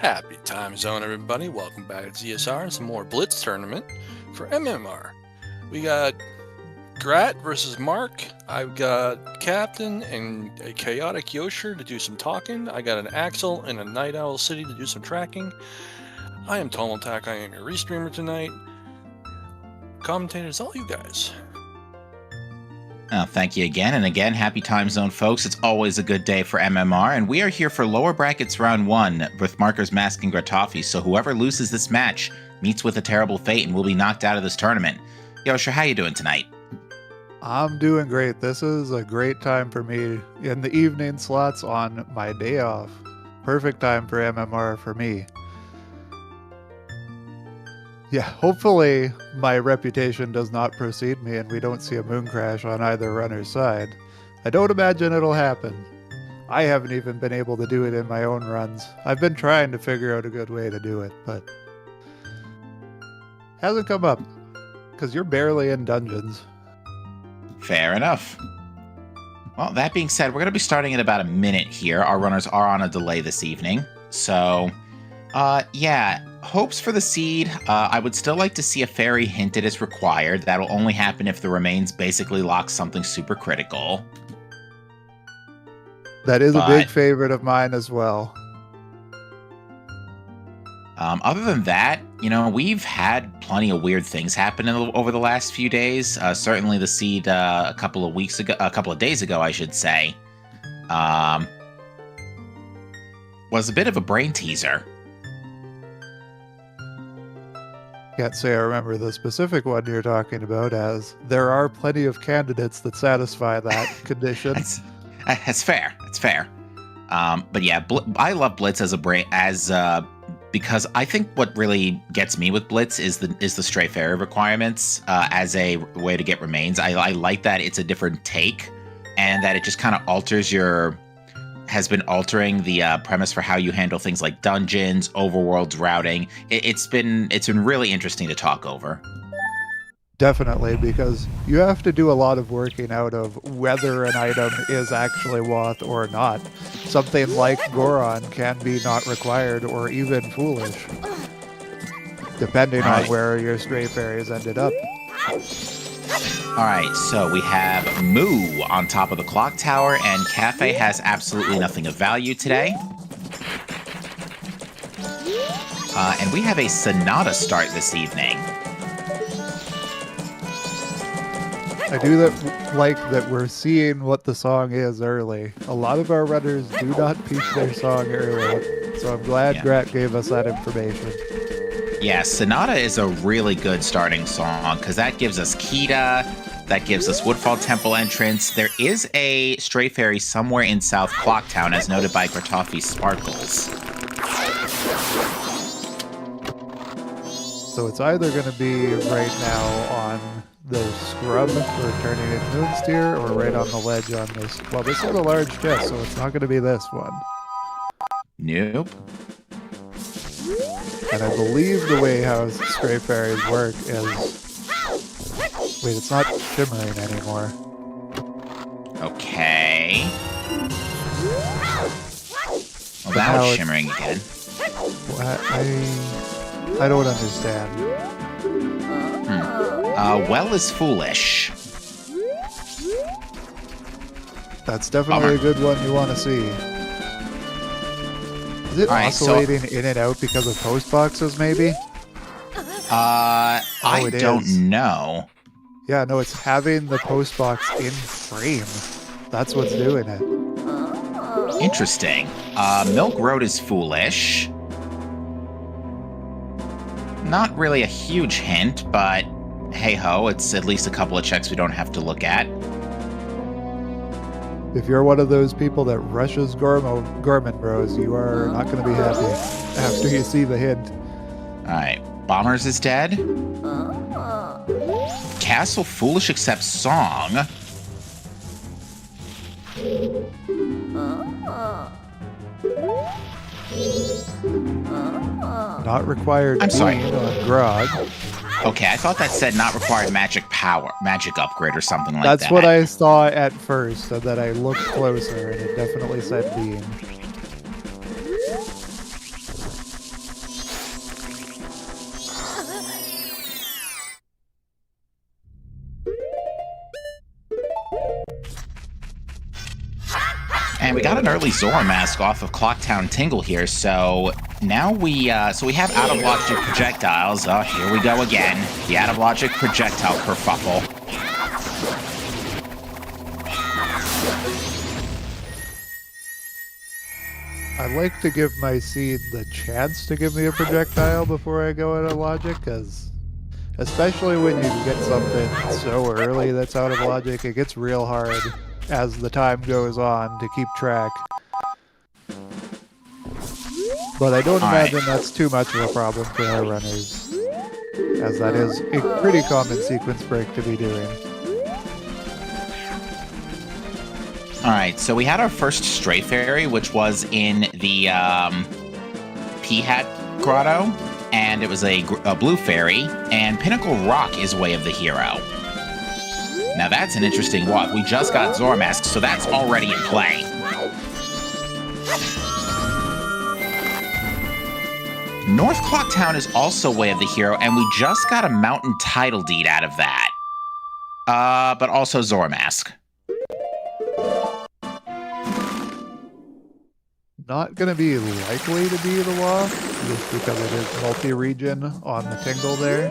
Happy time zone, everybody. Welcome back to ZSR. Some more Blitz tournament for MMR. We got Grat versus Mark. I've got Captain and a Chaotic Yosher to do some talking. I got an Axel and a Night Owl City to do some tracking. I am Tom Attack. I am your restreamer tonight. Commentators, all you guys. Thank you again, and again, happy time zone, folks. It's always a good day for MMR, and we are here for lower brackets round 1 with Marker's Mask and Gratoffie, so whoever loses this match meets with a terrible fate and will be knocked out of this tournament. Yosher, how you doing tonight? I'm doing great. This is a great time for me in the evening slots on my day off. Perfect time for MMR for me. Yeah, hopefully my reputation does not precede me and we don't see a moon crash on either runner's side. I don't imagine it'll happen. I haven't even been able to do it in my own runs. I've been trying to figure out a good way to do it, but hasn't come up because you're barely in dungeons. Fair enough. Well, that being said, we're going to be starting in about a minute here. Our runners are on a delay this evening, so yeah. Hopes for the seed. I would still like to see a fairy hinted as required. That'll only happen if the remains basically lock something super critical. That is a big favorite of mine as well. Other than that, you know, we've had plenty of weird things happen over the last few days. Certainly the seed a couple of days ago, I should say, was a bit of a brain teaser. Can't say I remember the specific one you're talking about, as there are plenty of candidates that satisfy that condition. That's fair. That's fair. But yeah, I love Blitz as because I think what really gets me with Blitz is the stray fairy requirements as a way to get remains. I like that it's a different take, and that it just kind of has been altering the premise for how you handle things like dungeons, overworlds, routing. It's been really interesting to talk over. Definitely, because you have to do a lot of working out of whether an item is actually Woth or not. Something like Goron can be not required or even foolish, depending on where your stray fairies ended up. Alright, so we have Moo on top of the clock tower, and Cafe has absolutely nothing of value today. And we have a Sonata start this evening. I do like that we're seeing what the song is early. A lot of our runners do not peek their song early, so I'm glad Grat gave us that information. Yeah, Sonata is a really good starting song, because that gives us Kita, that gives us Woodfall Temple entrance. There is a stray fairy somewhere in South Clocktown, as noted by Gratoffie Sparkles. So it's either going to be right now on the scrub for turning in Moonsteer, or right on the ledge on this. Well, this is a large chest, so it's not going to be this one. Nope. And I believe the way how stray fairies work is... Wait, it's not shimmering anymore. Okay. Well, that was shimmering again. I don't understand. Well is foolish. That's definitely a good one you want to see. Is it oscillating in and out because of post boxes, maybe? I don't know. Yeah, no, it's having the post box in frame. That's what's doing it. Interesting. Milk Road is foolish. Not really a huge hint, but hey-ho, it's at least a couple of checks we don't have to look at. If you're one of those people that rushes Gorman Bros, you are not going to be happy after you see the hint. Alright, Bombers is dead. Castle Foolish accepts Song. Not required. I'm sorry. On Grog. Okay, I thought that said not required magic upgrade or something like that. That's what I saw at first, so that I looked closer, and it definitely said Beam. And we got an early Zora mask off of Clocktown Tingle here, so now we have out of logic projectiles. Oh, here we go again. The out of logic projectile kerfuffle. I like to give my seed the chance to give me a projectile before I go out of logic, because especially when you get something so early that's out of logic, it gets real hard as the time goes on to keep track. But I don't imagine that's too much of a problem for our runners, as that is a pretty common sequence break to be doing. Alright, so we had our first Stray Fairy, which was in the P-Hat Grotto, and it was a blue fairy, and Pinnacle Rock is Way of the Hero. Now that's an interesting walk. We just got Zora Mask, so that's already in play. North Clocktown is also Way of the Hero, and we just got a mountain title deed out of that. But also Zora Mask. Not going to be likely to be the WA, just because it is multi-region on the Tingle there.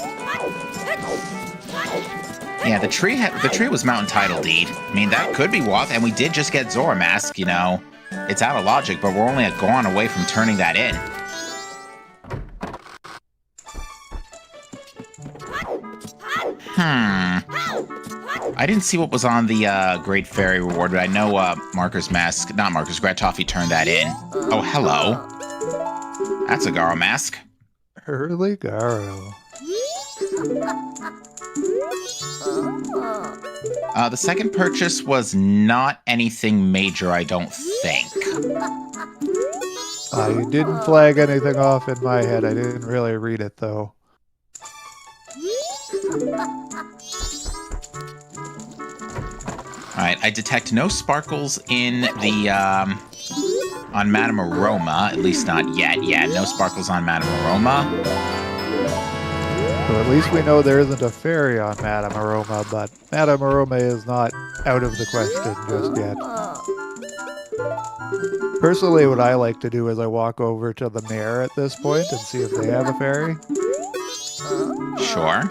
Yeah, the tree was mountain title deed. I mean, that could be WA, and we did just get Zora Mask, you know. It's out of logic, but we're only a gone away from turning that in. I didn't see what was on the Great Fairy reward, but I know Gratoffie turned that in. Oh, hello. That's a Garo mask. Early Garo. The second purchase was not anything major, I don't think. You didn't flag anything off in my head. I didn't really read it, though. Alright, I detect no sparkles in the, on Madame Aroma, at least not yet. Yeah, no sparkles on Madame Aroma. So at least we know there isn't a fairy on Madame Aroma, but Madame Aroma is not out of the question just yet. Personally, what I like to do is I walk over to the mayor at this point and see if they have a fairy. Sure.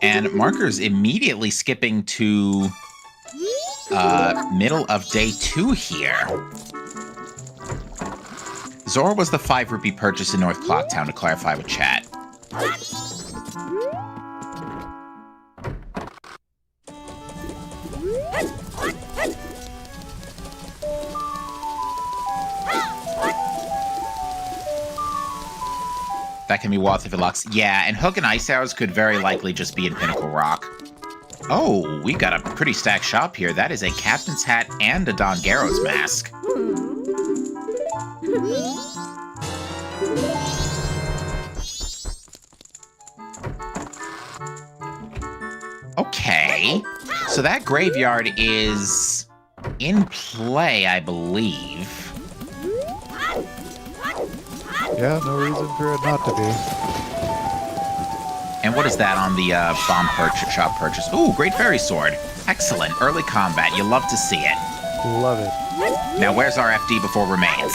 And Marker's immediately skipping to middle of day 2 here. Zora was the 5 rupee purchase in North Clocktown, to clarify with chat. That can be Wath if it locks. Yeah, and Hook and Ice Arrows could very likely just be in Pinnacle Rock. Oh, we got a pretty stacked shop here. That is a captain's hat and a Don Garrow's mask. Okay, so that graveyard is in play, I believe. Yeah, no reason for it not to be. And what is that on the bomb shop purchase? Ooh, Great Fairy Sword. Excellent. Early combat. You love to see it. Love it. Now, where's our FD before remains?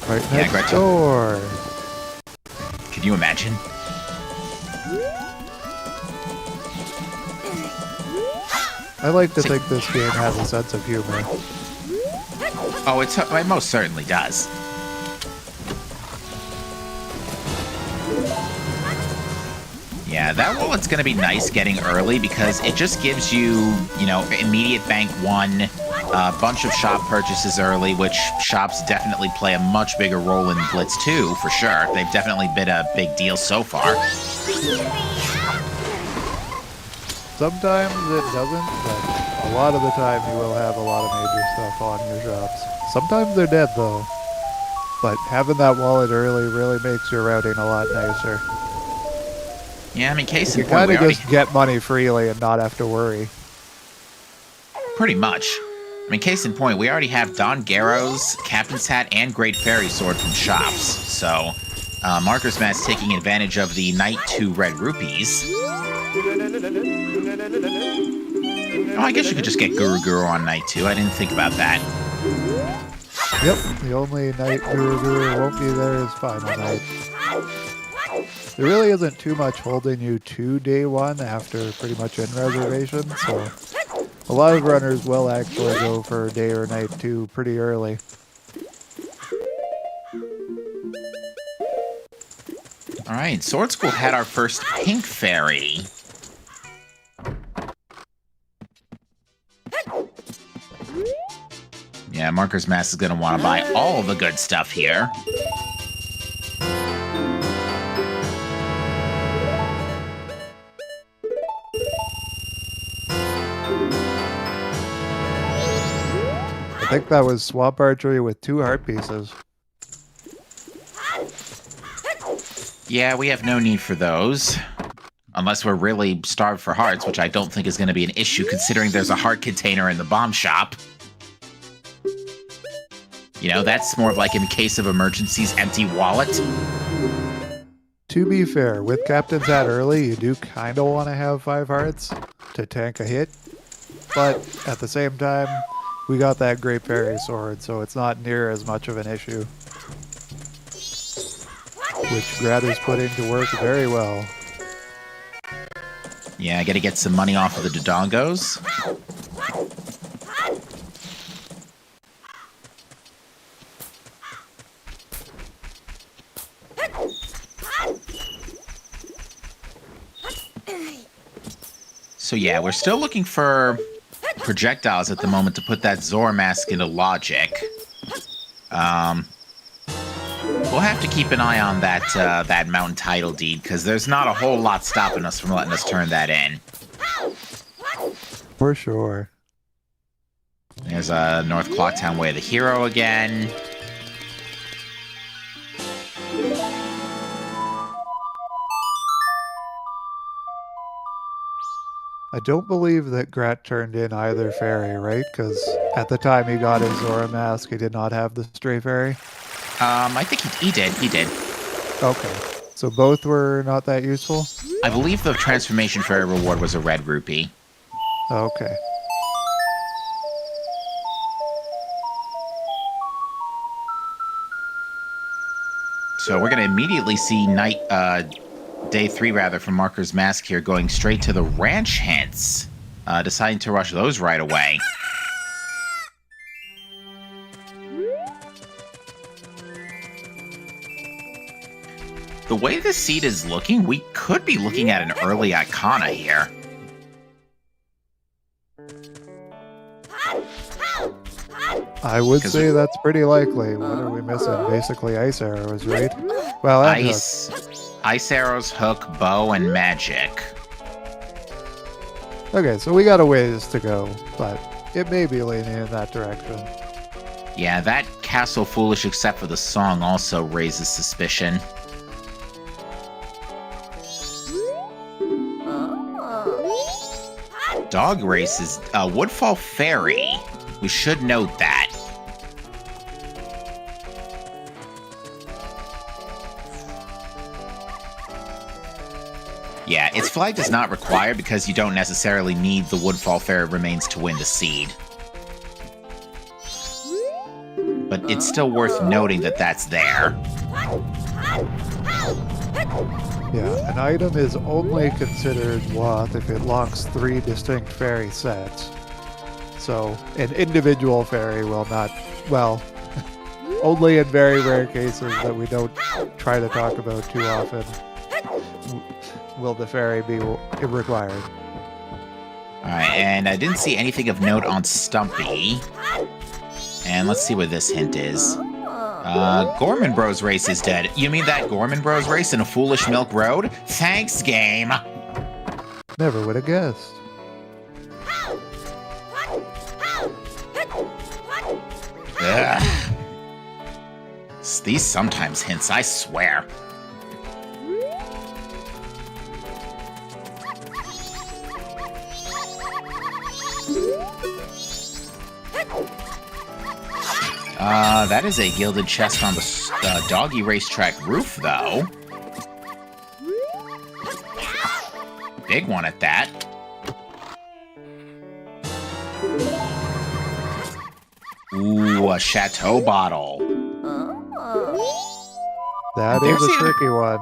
Right next door. Can you imagine? I like to think this game has a sense of humor. Oh, it most certainly does. Yeah, that wallet's going to be nice getting early because it just gives you, you know, immediate bank 1, a bunch of shop purchases early, which shops definitely play a much bigger role in Blitz 2, for sure. They've definitely been a big deal so far. Sometimes it doesn't, but a lot of the time you will have a lot of major stuff on your shops. Sometimes they're dead, though. But having that wallet early really makes your routing a lot nicer. Yeah, I mean, case in you point, kind of just get money freely and not have to worry. Pretty much. I mean, case in point, we already have Don Garrow's Captain's Hat and Great Fairy Sword from shops. So, Marker's Mask taking advantage of the Night 2 red rupees. Oh, I guess you could just get Guru Guru on night 2. I didn't think about that. Yep, the only night Guru won't be there is final night. There really isn't too much holding you to day 1 after pretty much in reservation, so a lot of runners will actually go for day or night 2 pretty early. Alright, Sword School had our first pink fairy. Yeah, Marker's Mask is going to want to buy all the good stuff here. I think that was Swamp Archery with 2 heart pieces. Yeah, we have no need for those. Unless we're really starved for hearts, which I don't think is going to be an issue considering there's a heart container in the bomb shop. You know, that's more of like in case of emergencies, empty wallet. To be fair, with Captain's Hat early, you do kind of want to have 5 hearts to tank a hit. But at the same time, we got that Great Fairy Sword, so it's not near as much of an issue. Which Grat is putting to work very well. Yeah, I gotta get some money off of the Dodongos. So yeah, we're still looking for projectiles at the moment to put that Zora mask into logic. We'll have to keep an eye on that that mountain title deed, because there's not a whole lot stopping us from letting us turn that in. For sure. There's North Clocktown Way of the Hero again. I don't believe that Grat turned in either fairy, right? Because at the time he got his Zora mask, he did not have the stray fairy. I think he did. He did. Okay. So both were not that useful? I believe the transformation fairy reward was a red rupee. Okay. So we're going to immediately see day 3 rather from Marker's Mask here, going straight to the ranch hints, deciding to rush those right away. The way the seed is looking, we could be looking at an early Icana here. I would say that's pretty likely. What are we missing? Basically ice arrows, right? Well, and ice arrows, hook, bow, and magic. Okay, so we got a ways to go, but it may be leaning in that direction. Yeah, that Castle Foolish except for the song also raises suspicion. Dog races, Woodfall Ferry. We should note that. Yeah, its flag does not require because you don't necessarily need the Woodfall Ferry remains to win the seed. But it's still worth noting that that's there. Yeah, an item is only considered Wath if it locks 3 distinct fairy sets. So, an individual fairy will not, well, only in very rare cases that we don't try to talk about too often, will the fairy be required. Alright, and I didn't see anything of note on Stumpy. And let's see what this hint is. Gorman Bros race is dead. You mean that Gorman Bros race in a Foolish Milk Road? Thanks, game! Never would have guessed. Ugh. These sometimes hints, I swear. That is a gilded chest on the doggy racetrack roof, though. big one at that. Ooh, a chateau bottle. That is a tricky one.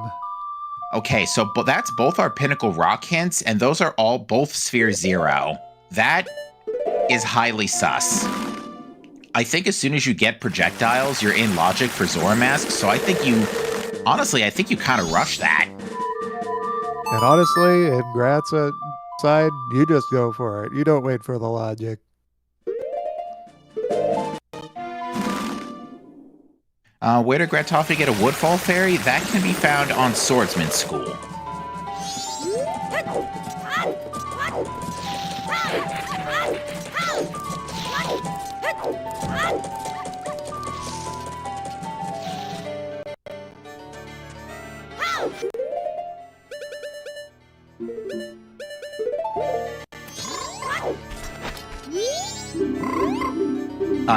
Okay, so that's both our Pinnacle Rock hints, and those are all both Sphere 0. That is highly sus. I think as soon as you get projectiles, you're in logic for Zora Mask, so I think you... Honestly, I think you kind of rush that. And honestly, in Grat's side, you just go for it. You don't wait for the logic. Where did Gratoffie get a Woodfall Fairy? That can be found on Swordsman School.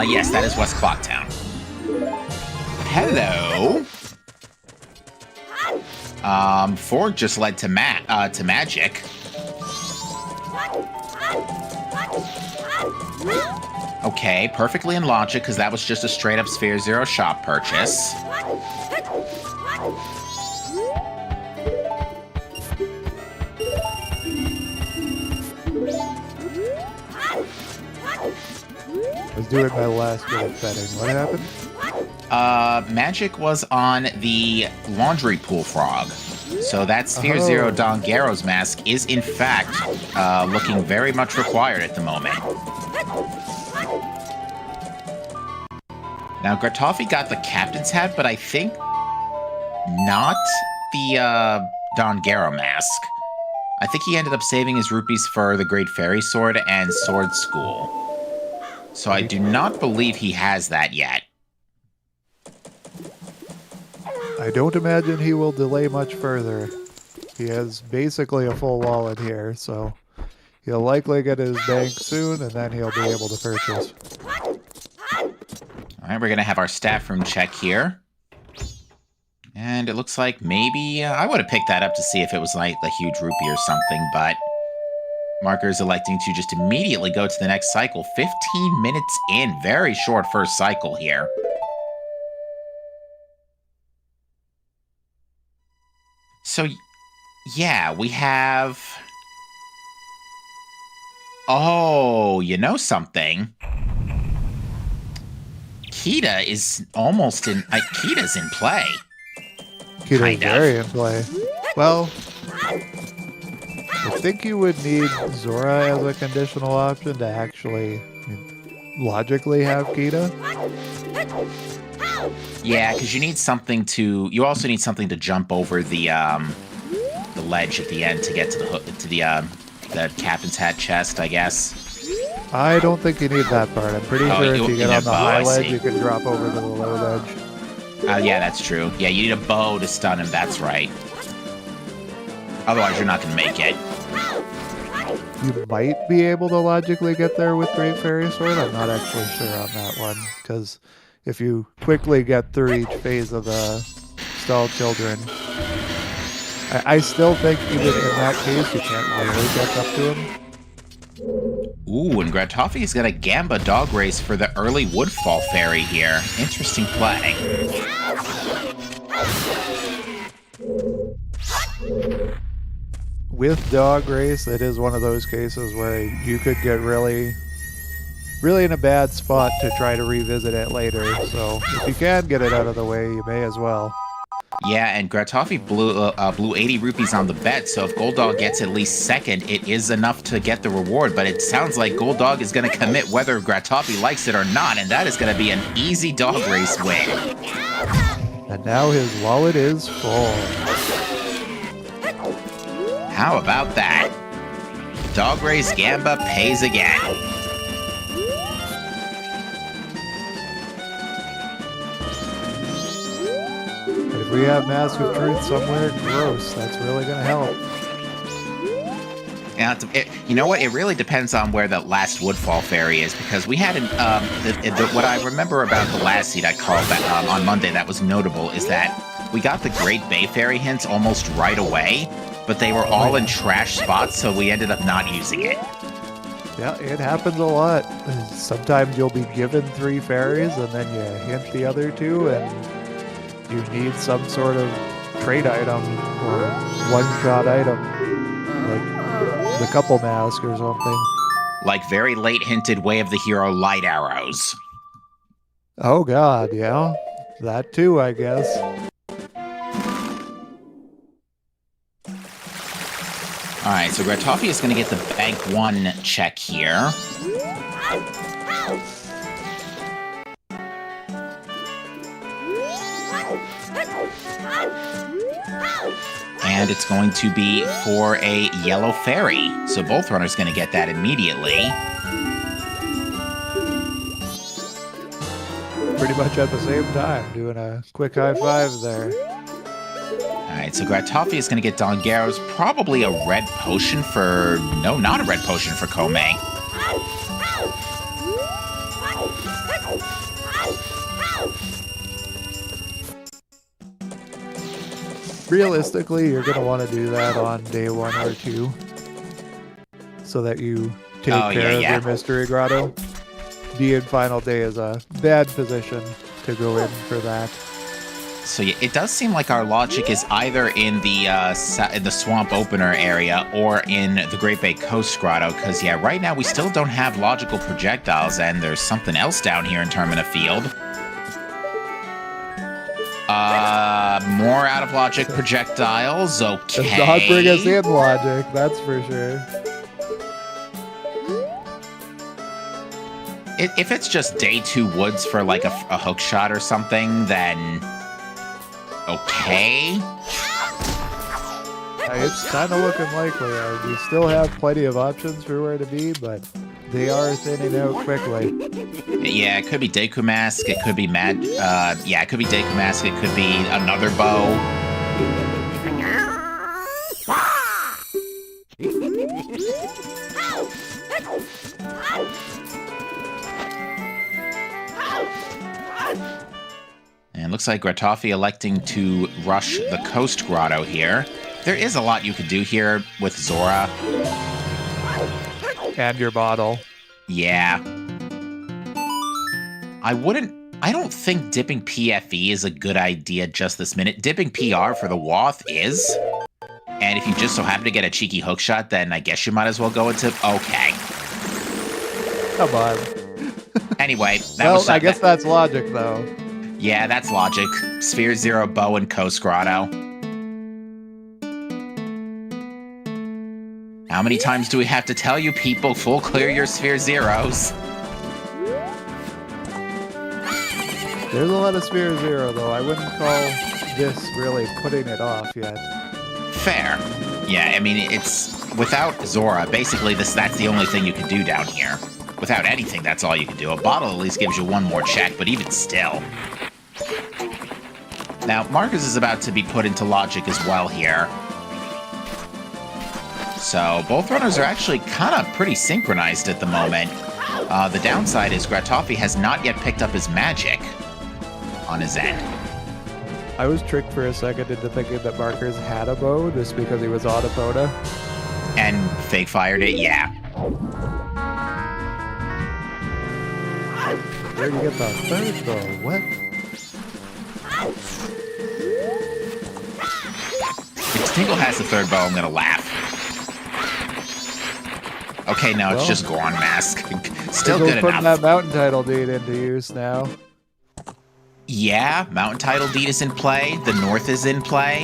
Yes, that is West Clocktown. Hello. Ford just led to Magic. Okay, perfectly in logic, because that was just a straight-up Sphere 0 shop purchase. I was doing my last bit of betting. What happened? Magic was on the laundry pool frog. So that Sphere 0 Don Garrow's mask is, in fact, looking very much required at the moment. Now, Gratoffie got the captain's hat, but I think not the Don Garrow mask. I think he ended up saving his rupees for the Great Fairy Sword and Sword School. So I do not believe he has that yet. I don't imagine he will delay much further. He has basically a full wallet here, so he'll likely get his bank soon, and then he'll be able to purchase. Alright, we're going to have our staff room check here. And it looks like maybe... I would have picked that up to see if it was like a huge rupee or something, but... Marker is electing to just immediately go to the next cycle. 15 minutes in. Very short first cycle here. So, yeah, we have... Oh, you know something? Kita is almost in... Kita's in play. Kita's very in play. Well... I think you would need Zora as a conditional option to actually logically have Kita. Yeah, because you need something to. You also need something to jump over the ledge at the end to get to the captain's hat chest, I guess. I don't think you need that part. I'm pretty sure if you get on the high ledge, you can drop over to the low ledge. Yeah, that's true. Yeah, you need a bow to stun him. That's right. Otherwise, you're not going to make it. You might be able to logically get there with Great Fairy Sword. I'm not actually sure on that one, because if you quickly get through each phase of the Stalled Children, I still think even in that case, you can't really catch up to him. Ooh, and Gratoffie's got a Gamba dog race for the early Woodfall Fairy here. Interesting play. With dog race, it is one of those cases where you could get really in a bad spot to try to revisit it later. So if you can get it out of the way, you may as well. Yeah, and Gratoffie blew 80 rupees on the bet, so if Gold Dog gets at least second, it is enough to get the reward, but it sounds like Gold Dog is going to commit whether Gratoffie likes it or not, and that is going to be an easy dog race win. And now his wallet is full. How about that? Dog race Gamba pays again. If we have Mask of Truth somewhere gross, that's really going to help. And you know what? It really depends on where the last Woodfall Fairy is, because we had what I remember about the last seed I called that on Monday that was notable is that we got the Great Bay Fairy hints almost right away, but they were all in trash spots, so we ended up not using it. Yeah, it happens a lot. Sometimes you'll be given 3 fairies, and then you hint the other 2, and you need some sort of trade item or one-shot item, like the couple mask or something. Like very late hinted Way of the Hero light arrows. Oh god, yeah. That too, I guess. Alright, so Gratoffie is going to get the bank 1 check here. And it's going to be for a yellow fairy. So both runners going to get that immediately. Pretty much at the same time, doing a quick high five there. Alright, so Gratoffie is going to get Dongero's probably a red potion for... No, not a red potion for Komei. Realistically, you're going to want to do that on day 1 or 2. So that you take care of your mystery grotto. D in final day is a bad position to go in for that. So yeah, it does seem like our logic is either in the swamp opener area or in the Great Bay Coast Grotto, because yeah, right now we still don't have logical projectiles, and there's something else down here in Termina Field. More out of logic projectiles, okay. Does not bring us in logic, that's for sure. If it's just day 2 woods for like a hook shot or something, then okay. It's kind of looking likely. We still have plenty of options for where to be, but they are thinning out quickly. Yeah, it could be Deku Mask, it could be it could be Deku Mask, it could be another bow. And looks like Gratoffie electing to rush the Coast Grotto here. There is a lot you could do here with Zora. And your bottle. Yeah. I don't think dipping PFE is a good idea just this minute. Dipping PR for the Wath is. And if you just so happen to get a cheeky hookshot, then I guess you might as well go into... Okay. Come on. Anyway, I guess that's logic, though. Yeah, that's logic. Sphere Zero, Bow, and Coast Grotto. How many times do we have to tell you people, full clear your Sphere Zeros? There's a lot of Sphere Zero, though. I wouldn't call this really putting it off yet. Fair. Yeah, I mean, it's... Without Zora, basically that's the only thing you can do down here. Without anything, that's all you can do. A bottle at least gives you one more check, but even still... Now, Marcus is about to be put into logic as well here. So, both runners are actually kind of pretty synchronized at the moment. The downside is Gratoffie has not yet picked up his magic on his end. I was tricked for a second into thinking that Marcus had a bow just because he was on Epona. And fake fired it, yeah. Where'd you get the third bow? What? If Tingle has the third bow, I'm gonna laugh. Okay, no, it's just Goron Mask. Still good enough. Putting that mountain title deed into use now. Yeah, mountain title deed is in play. The north is in play.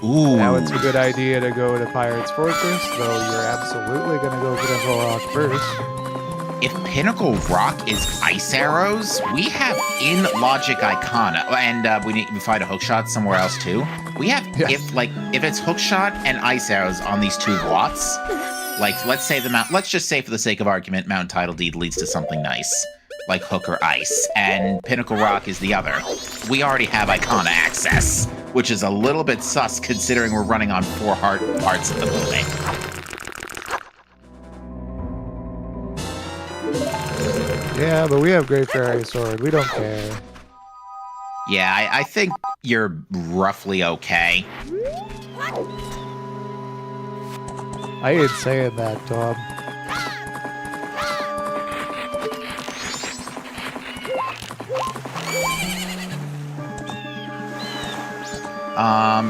Ooh. Now it's a good idea to go to Pirate's Fortress, though you're absolutely going to go Pinnacle Rock first. If Pinnacle Rock is ice arrows, we have in logic Icana, and we find a hookshot somewhere else too. We have if it's hookshot and ice arrows on these 2 Watts, like let's just say for the sake of argument, mountain title deed leads to something nice, like hook or ice, and Pinnacle Rock is the other. We already have Icana access, which is a little bit sus considering we're running on 4 hearts at the moment. Yeah, but we have Great Fairy Sword. We don't care. Yeah, I think you're roughly okay. I ain't saying that, Tom.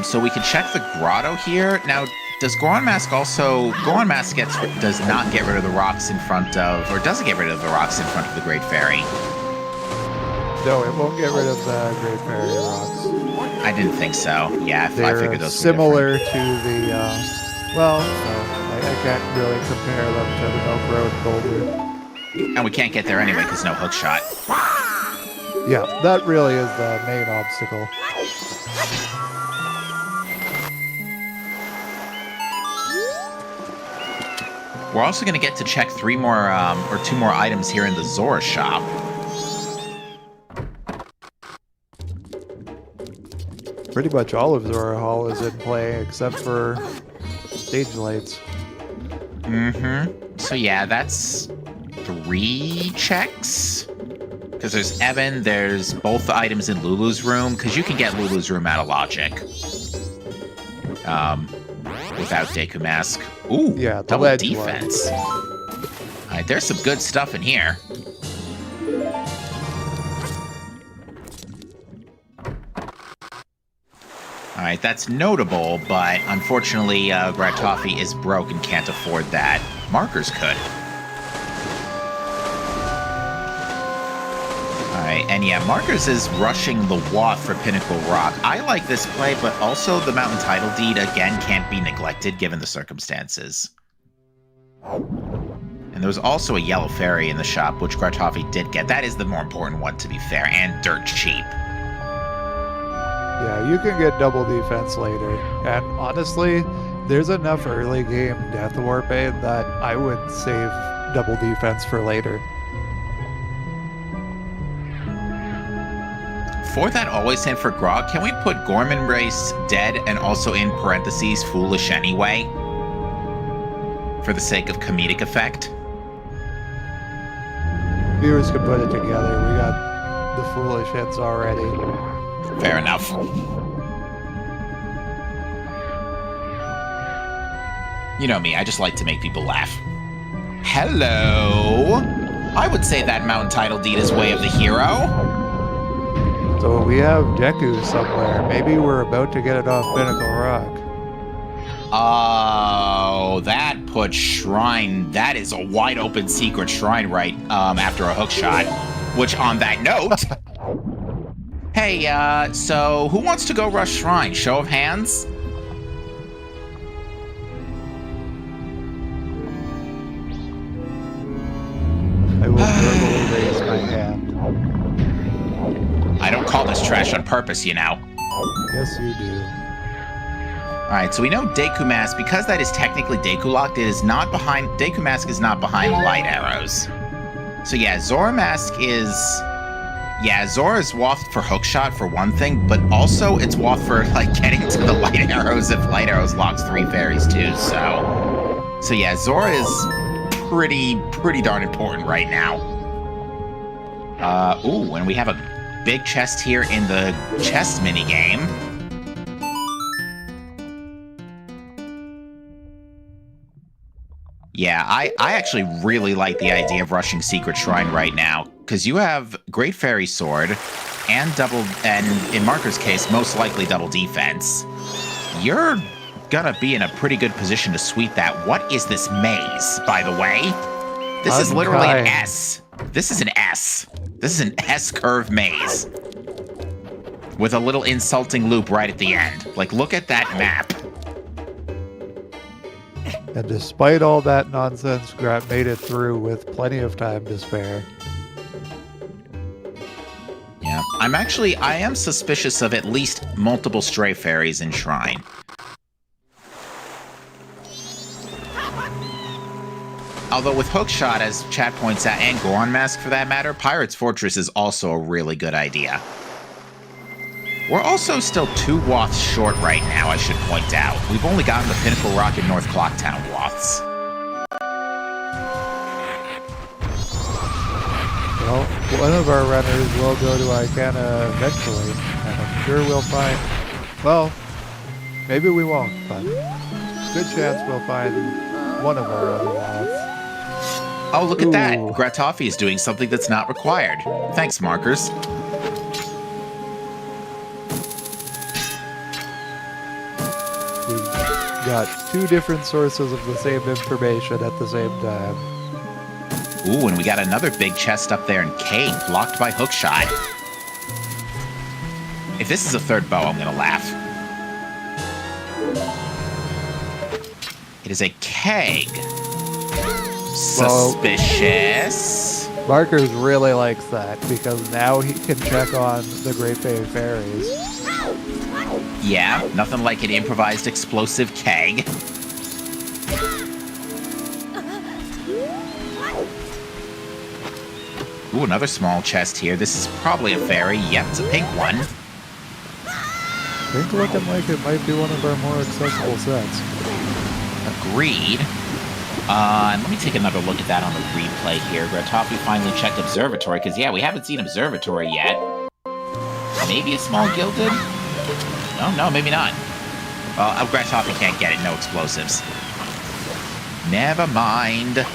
So we can check the grotto here. Now, does Goron Mask also... Goron Mask does not get rid of the rocks in front of... Or does it get rid of the rocks in front of the Great Fairy? No, it won't get rid of the Great Fairy rocks. I didn't think so. Yeah, I figured those similar were to the... I can't really compare them to the Milk Road Boulder. And we can't get there anyway because no hook shot. Yeah, that really is the main obstacle. We're also going to get to check 2 more items here in the Zora shop. Pretty much all of Zora Hall is in play except for stage lights. Mm-hmm. So yeah, that's 3 checks. Because there's Evan, there's both the items in Lulu's room, because you can get Lulu's room out of logic. Without Deku Mask. Ooh, yeah, double defense. Alright, there's some good stuff in here. Alright, that's notable, but unfortunately, Gratoffie is broke and can't afford that. Markers could. Alright, and yeah, Markers is rushing the Wath for Pinnacle Rock. I like this play, but also the Mountain Title Deed, again, can't be neglected given the circumstances. And there was also a Yellow Fairy in the shop, which Gratoffie did get. That is the more important one, to be fair, and dirt cheap. Yeah, you can get double defense later. And honestly, there's enough early game Death Warpaint that I would save double defense for later. For that always stand for Grog, can we put Gorman Race dead and also in parentheses foolish anyway? For the sake of comedic effect? Viewers can put it together. We got the foolish hits already. Fair enough. You know me, I just like to make people laugh. Hello! I would say that Mountain Title Deed is Way of the Hero. So we have Deku somewhere. Maybe we're about to get it off Pinnacle Rock. Oh, that puts Shrine. That is a wide open secret shrine right after a hook shot. Which, on that note... Hey, so who wants to go rush Shrine? Show of hands? I will verbally raise my hand. I don't call this trash on purpose, you know. Yes, you do. Alright, so we know Deku Mask, because that is technically Deku locked, it is not behind... Deku Mask is not behind light arrows. So yeah, Zora Mask is... Yeah, Zora is Waft for hookshot for one thing, but also it's Waft for, like, getting to the light arrows if light arrows locks 3 fairies too, so... So yeah, Zora is pretty darn important right now. Ooh, and we have a big chest here in the chest minigame. Yeah, I actually really like the idea of rushing Secret Shrine right now, because you have Great Fairy Sword and in Marker's case, most likely double defense. You're gonna be in a pretty good position to sweep that. What is this maze, by the way? This is literally an S. This is an S. This is an S-curve maze. With a little insulting loop right at the end. Like, look at that map. And despite all that nonsense, Grat made it through with plenty of time to spare. Yeah, I am suspicious of at least multiple stray fairies in Shrine. Although with Hookshot, as chat points out, and Goron Mask for that matter, Pirate's Fortress is also a really good idea. We're also still 2 Waths short right now, I should point out. We've only gotten the Pinnacle Rock and North Clocktown Waths. Well, one of our runners will go to Icana eventually, and I'm sure we'll find... Well, Maybe we won't, but good chance we'll find one of our other wallets. Oh, look at that. Ooh. Gratoffie is doing something that's not required. Thanks, markers. We've got two different sources of the same information at the same time. Ooh, and we got another big chest up there in K, blocked by hookshot. If this is a third bow, I'm gonna laugh. It is a keg. Suspicious. Markers really likes that because now he can check on the Great Bay Fairies. Yeah, nothing like an improvised explosive keg. Ooh, another small chest here. This is probably a fairy. Yep, it's a pink one. Pink looking like it might be one of our more accessible sets. Agreed. And let me take another look at that on the replay here. Gratoffie finally checked Observatory, because, yeah, we haven't seen Observatory yet. Maybe a small gilded? No, maybe not. Well, Gratoffie can't get it. No explosives. Never mind.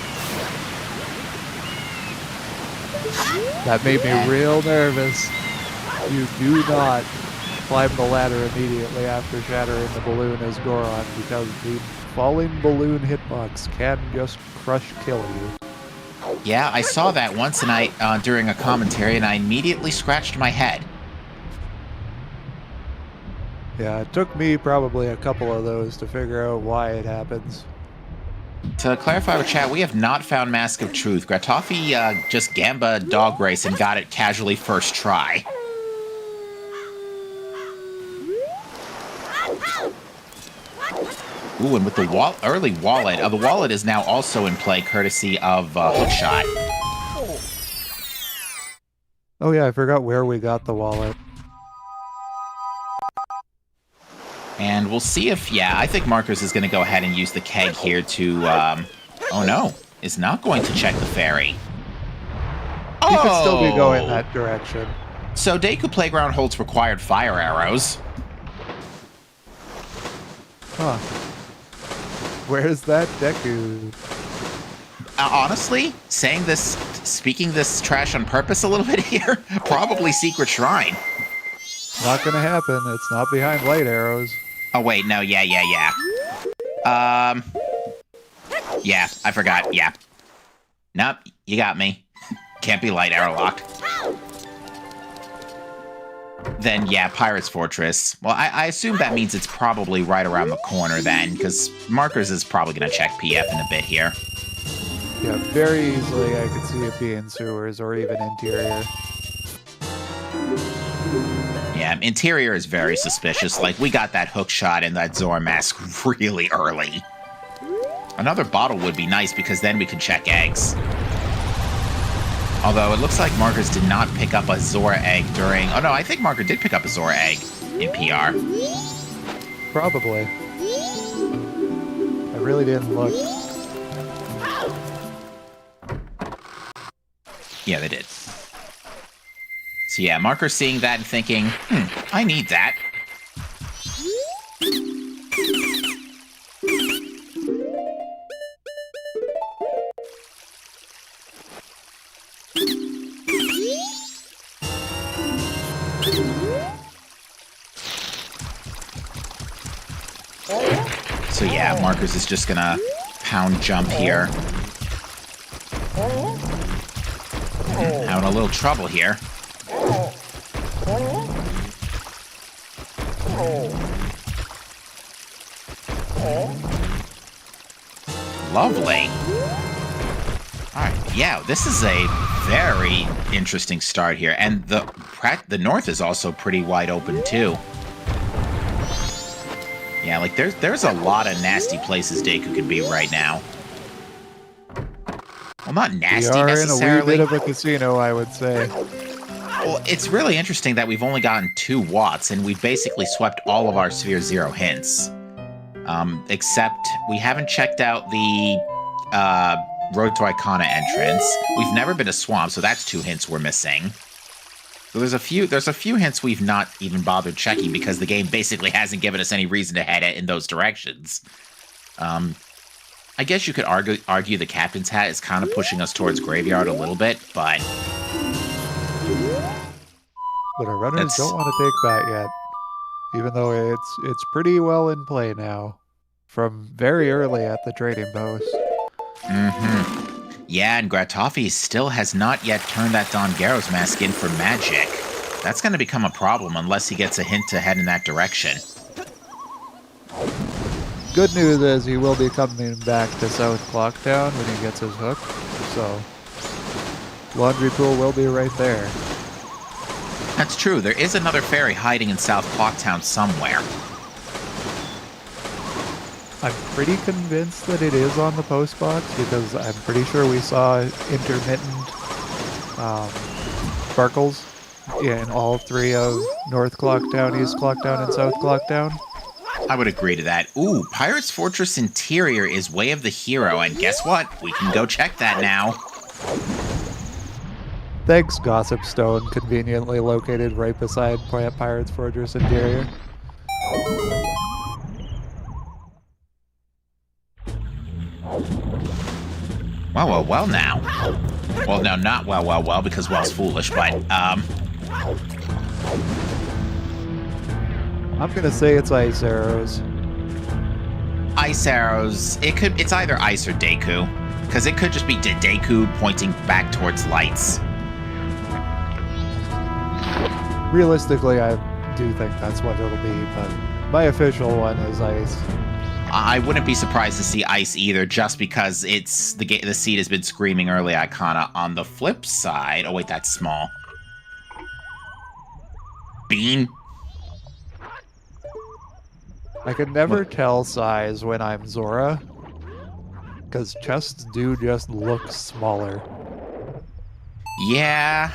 That made me real nervous. You do not climb the ladder immediately after shattering the balloon as Goron, because the falling balloon hitbox can just crush kill you. Yeah, I saw that once and during a commentary, and I immediately scratched my head. Yeah, it took me probably a couple of those to figure out why it happens. To clarify with chat, we have not found Mask of Truth. Gratoffie just Gamba dog race and got it casually first try. Ooh, and with the early wallet, the wallet is now also in play courtesy of Hookshot. Oh yeah, I forgot where we got the wallet. And we'll see if, yeah, I think Markers is going to go ahead and use the keg here to, oh no, is not going to check the ferry. He could still be going that direction. So Deku Playground holds required fire arrows. Huh. Where's that Deku? Honestly, speaking this trash on purpose a little bit here, probably Secret Shrine. Not gonna happen. It's not behind light arrows. Oh, wait, no, yeah. Yeah, I forgot, yeah. Nope, you got me. Can't be light arrow locked. Then, yeah, Pirate's Fortress. Well, I assume that means it's probably right around the corner then, because Markers is probably going to check PF in a bit here. Yeah, very easily I could see it being sewers or even interior. Yeah, interior is very suspicious. Like, we got that hook shot and that Zora mask really early. Another bottle would be nice, because then we could check eggs. Although, it looks like Markers did not pick up a Zora egg during... Oh, no, I think Marker did pick up a Zora egg in PR. Probably. I really didn't look. Yeah, they did. So yeah, Marker seeing that and thinking, I need that. So yeah, Markers is just gonna pound jump here. Having a little trouble here. Lovely. Alright, yeah, this is a very interesting start here. And the north is also pretty wide open, too. Yeah, like, there's a lot of nasty places Deku could be right now. Well, not nasty necessarily. We are in a wee bit of a casino, I would say. Well, it's really interesting that we've only gotten 2 watts, and we've basically swept all of our Sphere Zero hints. Except we haven't checked out the Road to Icana entrance. We've never been to Swamp, so that's 2 hints we're missing. So there's a few hints we've not even bothered checking because the game basically hasn't given us any reason to head in those directions. I guess you could argue the captain's hat is kind of pushing us towards graveyard a little bit, but our runners don't want to take that yet, even though it's pretty well in play now, from very early at the trading post. Yeah, and Gratoffie still has not yet turned that Don Garros mask in for magic. That's going to become a problem unless he gets a hint to head in that direction. Good news is he will be coming back to South Clocktown when he gets his hook, so Laundry Pool will be right there. That's true. There is another ferry hiding in South Clocktown somewhere. I'm pretty convinced that it is on the post box because I'm pretty sure we saw intermittent sparkles in all three of North Clocktown, East Clocktown, and South Clocktown. I would agree to that. Ooh, Pirate's Fortress Interior is Way of the Hero, and guess what? We can go check that now. Thanks, Gossip Stone, conveniently located right beside Pirate's Fortress Interior. Well now. Well, no, not well, because well's foolish, but, I'm gonna say it's ice arrows. Ice arrows. It's either ice or Deku. Because it could just be Deku pointing back towards lights. Realistically, I do think that's what it'll be, but my official one is ice. I wouldn't be surprised to see ice either, just because the seed has been screaming early Icana. On the flip side, oh wait, that's small. Bean. I can never tell size when I'm Zora, because chests do just look smaller. Yeah.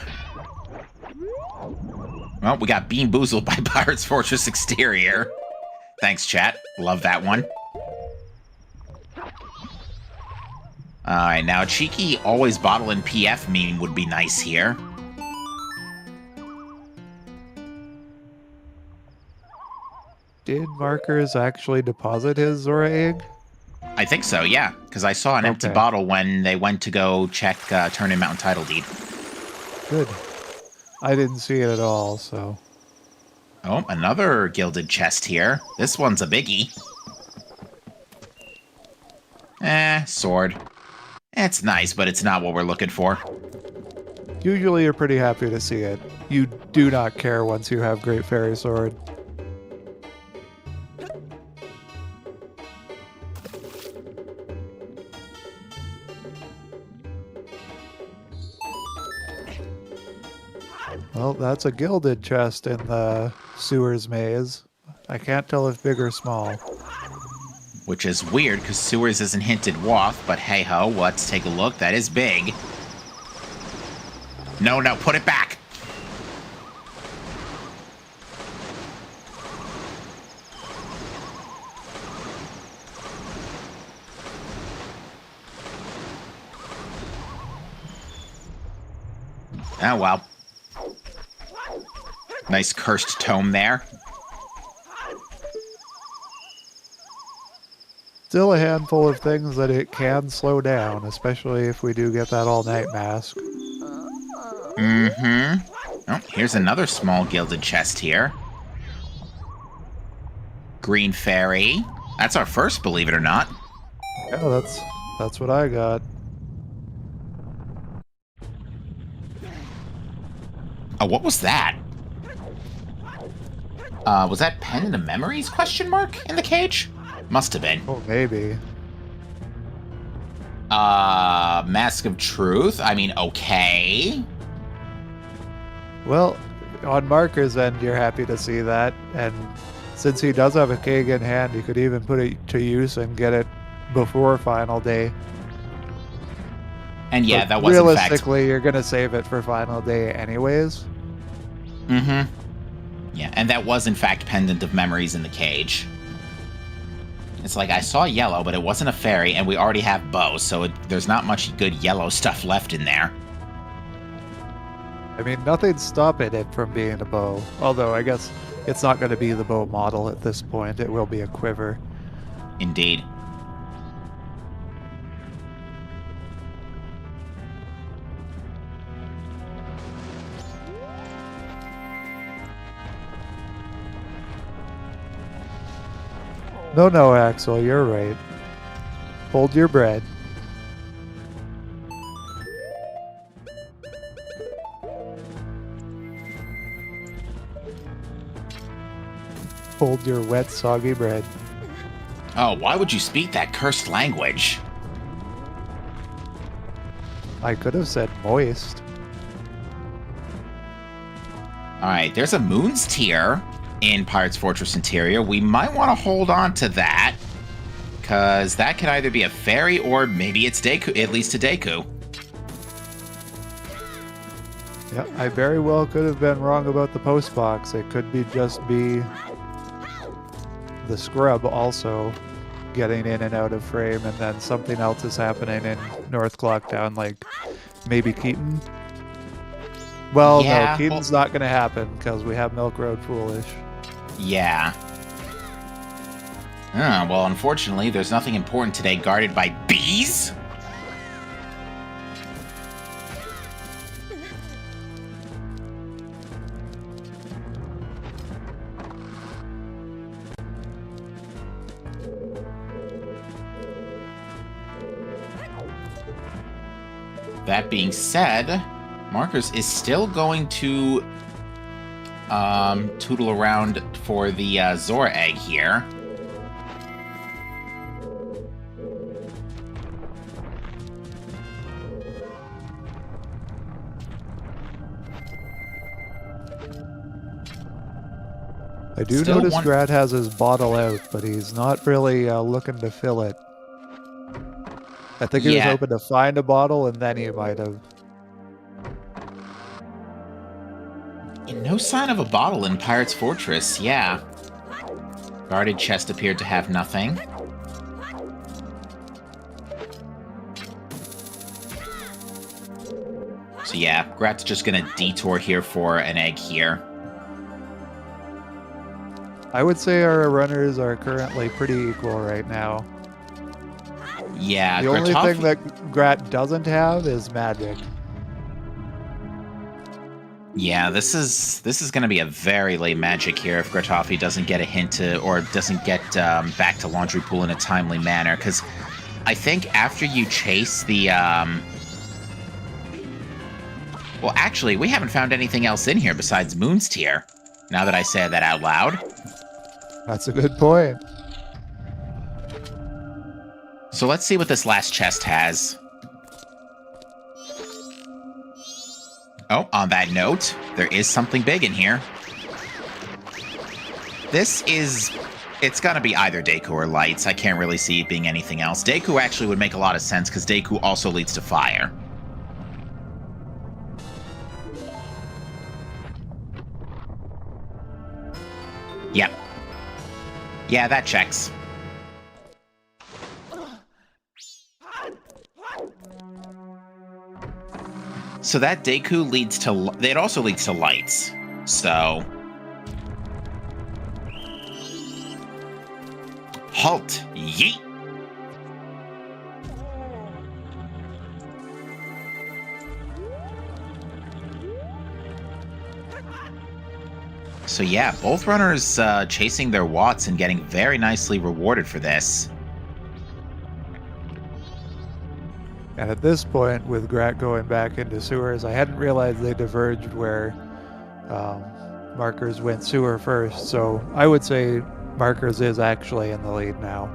Well, we got Bean Boozled by Pirate's Fortress Exterior. Thanks, chat. Love that one. Alright, now a cheeky always bottle in PF meme would be nice here. Did Markers actually deposit his Zora egg? I think so, yeah. Because I saw an empty bottle when they went to go check Turn In Mountain Title Deed. Good. I didn't see it at all, so... Oh, another gilded chest here. This one's a biggie. Sword. It's nice, but it's not what we're looking for. Usually you're pretty happy to see it. You do not care once you have Great Fairy Sword. Well, that's a gilded chest in the sewers maze. I can't tell if big or small. Which is weird, because sewers isn't hinted wath, but hey-ho, let's take a look. That is big. No, put it back! Oh, well. Nice cursed tome there. Still a handful of things that it can slow down, especially if we do get that all-night mask. Oh, here's another small gilded chest here. Green Fairy. That's our first, believe it or not. Yeah, that's what I got. Oh, what was that? Was that Pendant of Memories, question mark, in the cage? Must have been. Oh, maybe. Mask of Truth? I mean, okay. Well, on Marker's end, you're happy to see that, and since he does have a keg in hand, he could even put it to use and get it before Final Day. And yeah, but that was in fact... realistically, you're going to save it for Final Day anyways. Yeah, and that was in fact Pendant of Memories in the cage. It's like, I saw yellow, but it wasn't a fairy, and we already have bow, so there's not much good yellow stuff left in there. I mean, nothing's stopping it from being a bow. Although, I guess it's not going to be the bow model at this point. It will be a quiver. Indeed. No, Axel, you're right. Hold your bread. Hold your wet, soggy bread. Oh, why would you speak that cursed language? I could have said moist. Alright, there's a Moon's Tier in Pirate's Fortress Interior. We might want to hold on to that, because that could either be a fairy or maybe it's Deku, at least a Deku. Yeah, I very well could have been wrong about the post box. It could be just be the scrub also getting in and out of frame, and then something else is happening in North Clocktown, like maybe Keaton. Well, Yeah, no, Keaton's not going to happen because we have Milk Road Foolish. Yeah. Well, unfortunately, there's nothing important today guarded by bees. That being said, Markers is still going to tootle around for the Zora egg here. I do Still notice one- Grat has his bottle out, but he's not really looking to fill it. I think he was Yeah. hoping to find a bottle, and then he might have. No sign of a bottle in Pirate's Fortress, yeah. Guarded chest appeared to have nothing. So yeah, Grat's just gonna detour here for an egg here. I would say our runners are currently pretty equal right now. Yeah, The only Gratoffie- thing that Grat doesn't have is magic. Yeah, this is going to be a very late magic here if Gratoffie doesn't get a hint to, or doesn't get back to Laundry Pool in a timely manner. Because I think after you chase the, well, actually, we haven't found anything else in here besides Moon's Tier. Now that I say that out loud. That's a good point. So let's see what this last chest has. Oh, on that note, there is something big in here. It's gonna be either Deku or Lights. I can't really see it being anything else. Deku actually would make a lot of sense because Deku also leads to fire. Yep. Yeah, that checks. So that Deku leads to... It also leads to Lights. So... Halt! Yeet! So yeah, both runners chasing their Watts and getting very nicely rewarded for this. And at this point, with Grat going back into sewers, I hadn't realized they diverged where Markers went sewer first. So I would say Markers is actually in the lead now.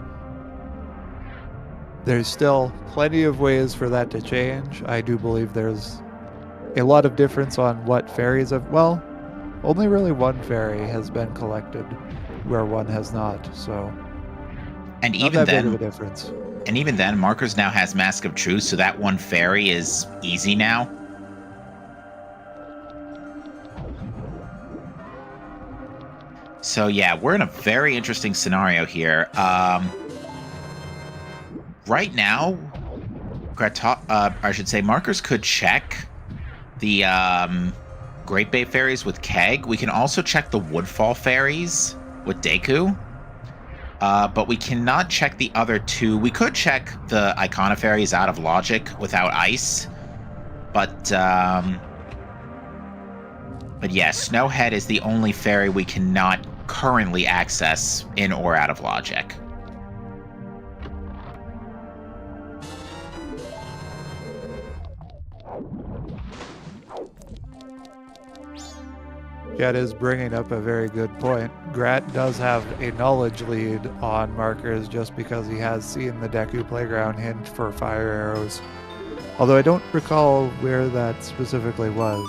There's still plenty of ways for that to change. I do believe there's a lot of difference on what fairies have... Well, only really one fairy has been collected where one has not, so... And not even that then... big of a difference. And even then, Markers now has Mask of Truth, so that one fairy is easy now. So yeah, we're in a very interesting scenario here. Right now, I should say Markers could check the Great Bay fairies with Keg. We can also check the Woodfall fairies with Deku. But we cannot check the other two. We could check the Icana fairies out of logic without ice. But yeah, Snowhead is the only fairy we cannot currently access in or out of logic. Jet is bringing up a very good point. Grat does have a knowledge lead on markers just because he has seen the Deku Playground hint for fire arrows. Although I don't recall where that specifically was.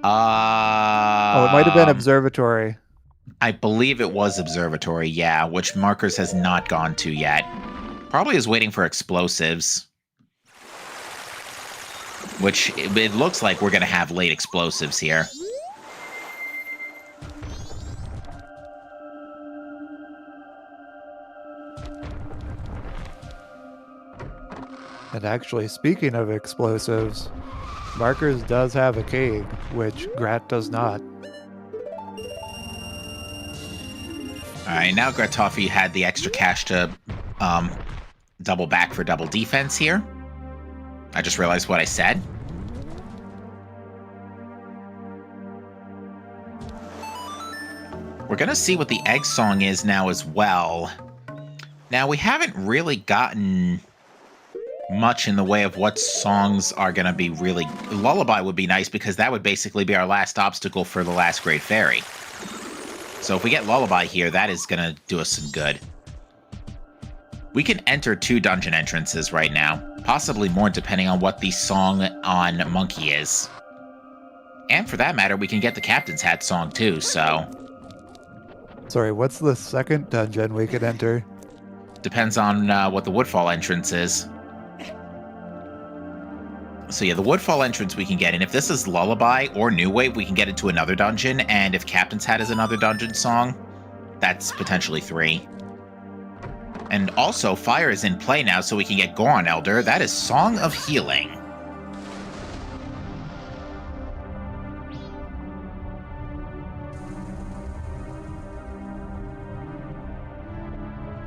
Oh, it might have been Observatory. I believe it was Observatory, yeah, which Markers has not gone to yet. Probably is waiting for explosives. Which, it looks like we're going to have late explosives here. And actually, speaking of explosives, Markers does have a keg, which Grat does not. Alright, now Gratoffie had the extra cash to double back for double defense here. I just realized what I said. We're gonna see what the egg song is now as well. Now, we haven't really gotten much in the way of what songs are going to be really... Lullaby would be nice because that would basically be our last obstacle for the last Great Fairy. So if we get Lullaby here, that is going to do us some good. We can enter 2 dungeon entrances right now. Possibly more depending on what the song on Monkey is. And for that matter, we can get the Captain's Hat song too, so... Sorry, what's the second dungeon we could enter? Depends on what the Woodfall entrance is. So yeah, the Woodfall entrance we can get in. If this is Lullaby or New Wave, we can get into another dungeon. And if Captain's Hat is another dungeon song, that's potentially 3. And also, Fire is in play now, so we can get Goron Elder. That is Song of Healing.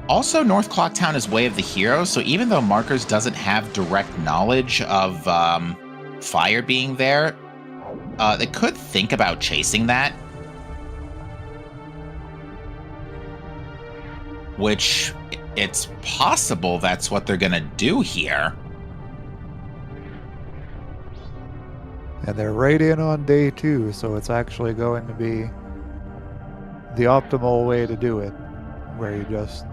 Also, North Clocktown is Way of the Hero, so even though Markers doesn't have direct knowledge of Fire being there, they could think about chasing that. Which, it's possible that's what they're gonna do here. And they're right in on day 2, so it's actually going to be the optimal way to do it, where you just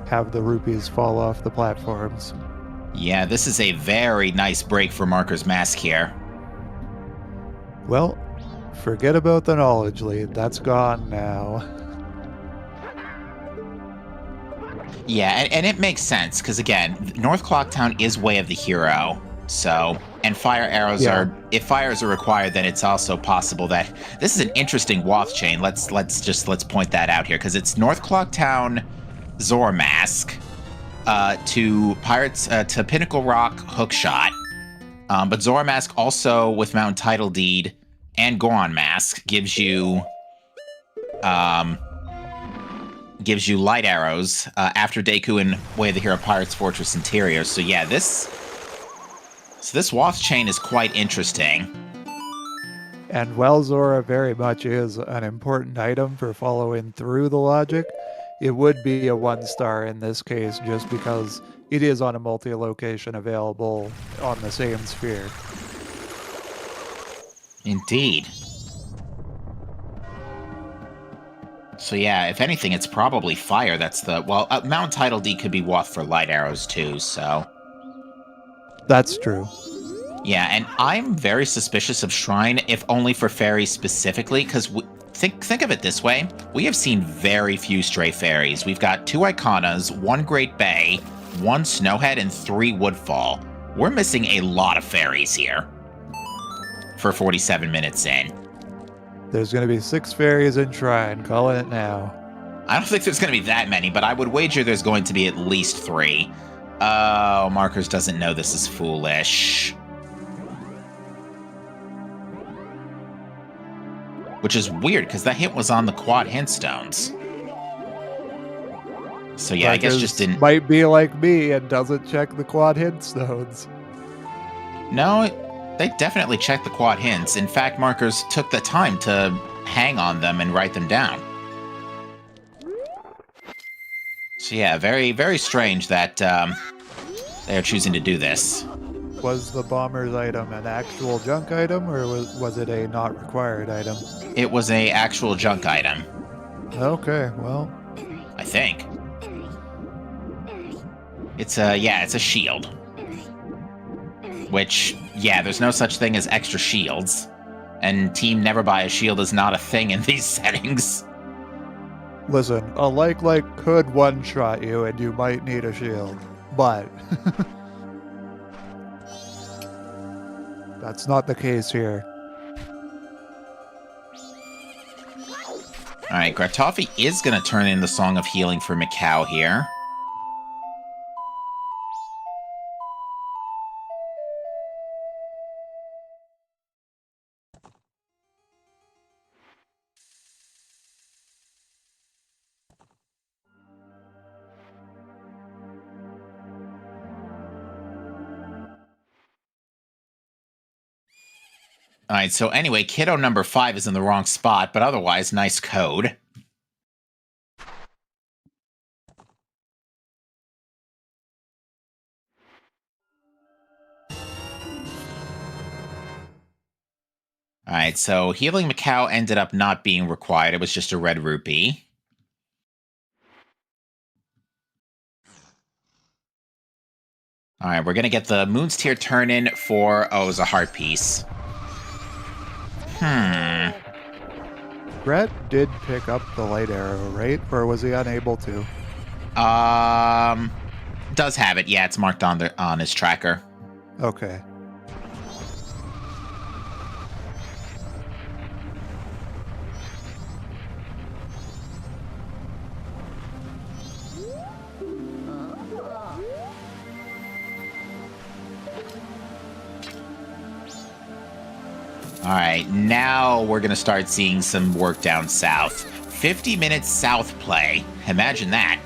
have the rupees fall off the platforms. Yeah, this is a very nice break for Marker's mask here. Well, forget about the knowledge lead. That's gone now. Yeah, and it makes sense, because again, North Clocktown is Way of the Hero, so... And fire arrows are... If fires are required, then it's also possible that... This is an interesting waft chain. Let's point that out here, because it's North Clocktown... Zora Mask, to Pirates, to Pinnacle Rock Hookshot, but Zora Mask also with Mountain Title Deed and Goron Mask gives you light arrows after Deku and Way of the Hero Pirates Fortress Interior. So yeah, this waft chain is quite interesting. And while Zora very much is an important item for following through the logic, it would be a 1-star in this case just because it is on a multi-location available on the same sphere. Indeed. So yeah, if anything, it's probably Fire that's the... Well, Mountain Title D could be waft for light arrows too, so... That's true. Yeah, and I'm very suspicious of Shrine, if only for fairies specifically, because... Think of it this way. We have seen very few stray fairies. We've got 2 Icanas, 1 Great Bay, 1 Snowhead, and 3 Woodfall. We're missing a lot of fairies here for 47 minutes in. There's going to be 6 fairies in Shrine. Calling it now. I don't think there's going to be that many, but I would wager there's going to be at least 3. Oh, Markers doesn't know this is foolish. which is weird because that hit was on the quad hint stones. So yeah, I guess just didn't... Might be like me and doesn't check the quad hint stones. No, they definitely checked the quad hints. In fact, markers took the time to hang on them and write them down. So yeah, very, very strange that they are choosing to do this. Was the bomber's item an actual junk item, or was it a not required item? It was a actual junk item. Okay, well... I think. It's a shield. Which, yeah, there's no such thing as extra shields. And Team Never Buy a Shield is not a thing in these settings. Listen, a like could one-shot you and you might need a shield. But... that's not the case here. Alright, Gratoffie is going to turn in the Song of Healing for Mikau here. Alright, so anyway, kiddo number 5 is in the wrong spot, but otherwise, nice code. Alright, so healing Mikau ended up not being required. It was just a red rupee. Alright, we're gonna get the Moon's Tear turn-in for... oh, it was a heart piece. Brett did pick up the light arrow, right? Or was he unable to? Does have it. Yeah, it's marked on his tracker. Okay. Alright, now we're going to start seeing some work down south. 50 minutes south play. Imagine that.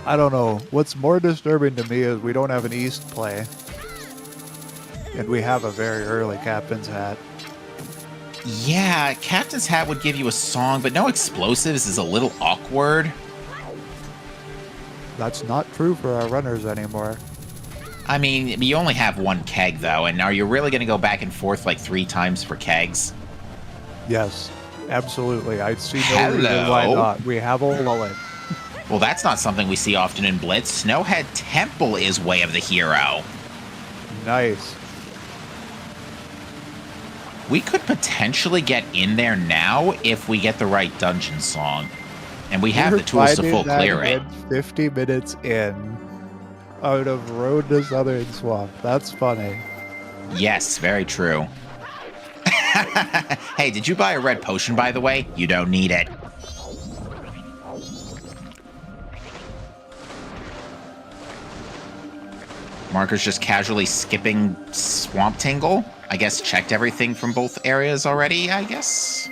I don't know. What's more disturbing to me is we don't have an east play. And we have a very early captain's hat. Yeah, Captain's Hat would give you a song, but no explosives is a little awkward. That's not true for our runners anymore. I mean, you only have one keg, though, and are you really going to go back and forth like 3 times for kegs? Yes, absolutely. I see no reason why not. We have a Lullet. Well, that's not something we see often in Blitz. Snowhead Temple is Way of the Hero. Nice. We could potentially get in there now if we get the right dungeon song. And we have the tools to full clear it. 50 minutes in, out of Road to Southern Swamp. That's funny. Yes, very true. Hey, did you buy a red potion, by the way? You don't need it. Marker's just casually skipping Swamp Tingle. I guess checked everything from both areas already, I guess?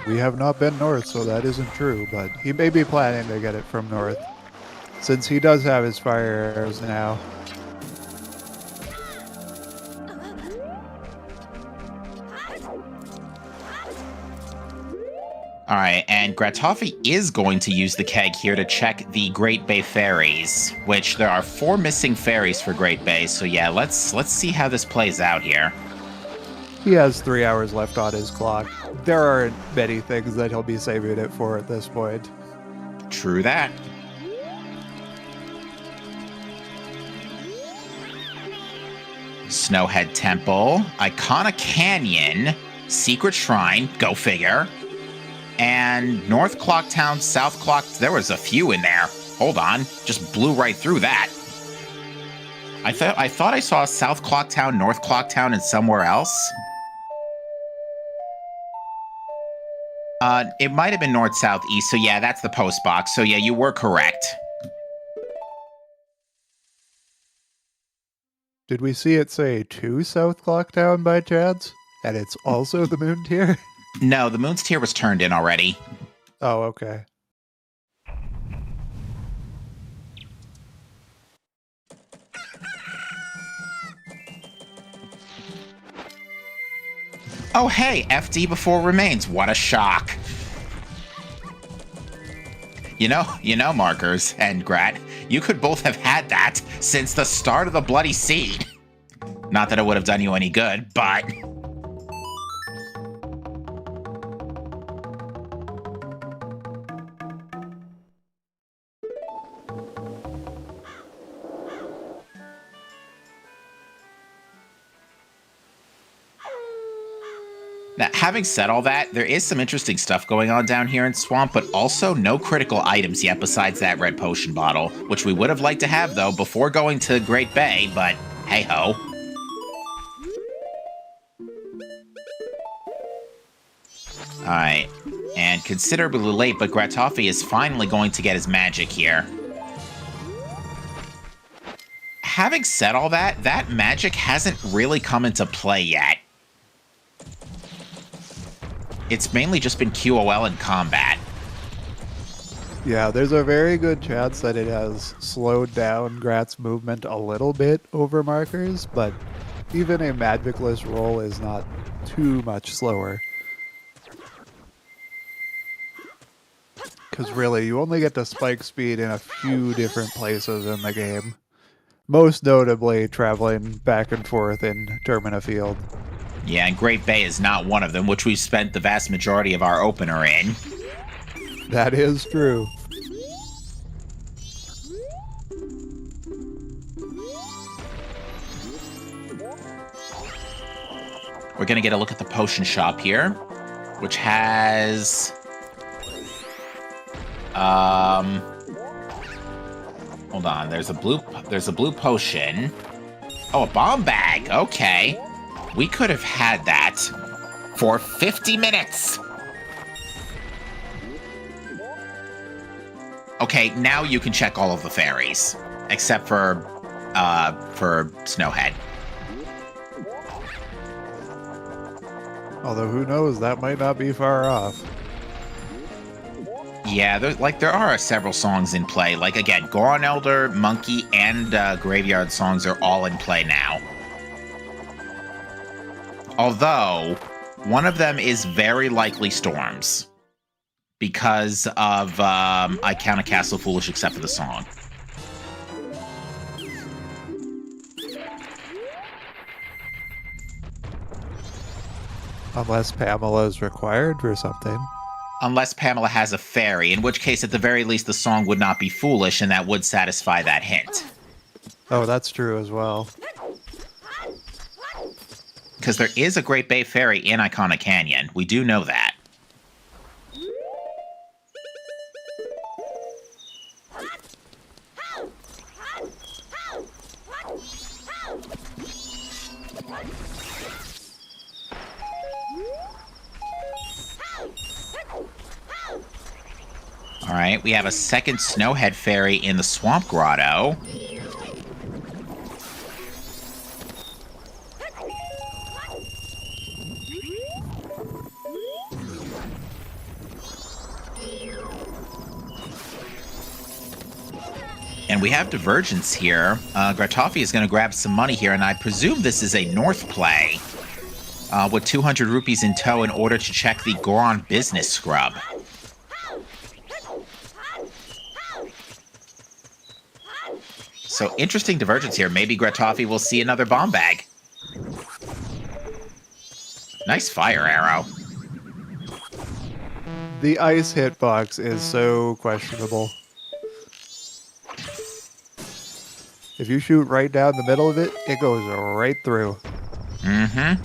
We have not been north, so that isn't true, but he may be planning to get it from north, since he does have his fire arrows now. Alright, and Gratoffie is going to use the keg here to check the Great Bay Ferries, which there are 4 missing ferries for Great Bay, so yeah, let's see how this plays out here. He has 3 hours left on his clock. There aren't many things that he'll be saving it for at this point. True that. Snowhead Temple, Icana Canyon, Secret Shrine, go figure. And North Clocktown, South Clock, there was a few in there. Hold on, just blew right through that. I thought I saw South Clocktown, North Clocktown, and somewhere else. It might have been north, south, east, so yeah, that's the post box. So yeah, you were correct. Did we see it say to South Clocktown by chance? And it's also the moon tier? No, the moon's tier was turned in already. Oh, okay. Oh, hey, FD before remains. What a shock. You know, Markers and Grat, you could both have had that since the start of the Bloody Seed. Not that it would have done you any good, but... Now, having said all that, there is some interesting stuff going on down here in Swamp, but also no critical items yet besides that red potion bottle, which we would have liked to have, though, before going to Great Bay, but hey-ho. Alright, and considerably late, but Gratoffie is finally going to get his magic here. Having said all that, that magic hasn't really come into play yet. It's mainly just been QOL in combat. Yeah, there's a very good chance that it has slowed down Grat's movement a little bit over Markers, but even a magicless roll is not too much slower. Because really, you only get to spike speed in a few different places in the game. Most notably, traveling back and forth in Termina Field. Yeah, and Great Bay is not one of them, which we've spent the vast majority of our opener in. That is true. We're going to get a look at the potion shop here, which has... Hold on, there's a blue potion. Oh, a bomb bag. Okay. We could have had that for 50 minutes. Okay, now you can check all of the fairies, except for Snowhead. Although who knows, that might not be far off. Yeah, there are several songs in play. Like, again, Goron Elder, Monkey, and Graveyard songs are all in play now. Although, one of them is very likely Storms. Because of Icana Castle Foolish except for the song. Unless Pamela is required for something. Unless Pamela has a fairy, in which case, at the very least, the song would not be foolish, and that would satisfy that hint. Oh, that's true as well. Because there is a Great Bay Fairy in Icana Canyon. We do know that. Alright, we have a second Snowhead Fairy in the Swamp Grotto. And we have Divergence here. Gratoffie is going to grab some money here, and I presume this is a North play. With 200 rupees in tow in order to check the Goron Business Scrub. So, interesting divergence here. Maybe Gratoffie will see another bomb bag. Nice fire arrow. The ice hitbox is so questionable. If you shoot right down the middle of it, it goes right through. Mm-hmm.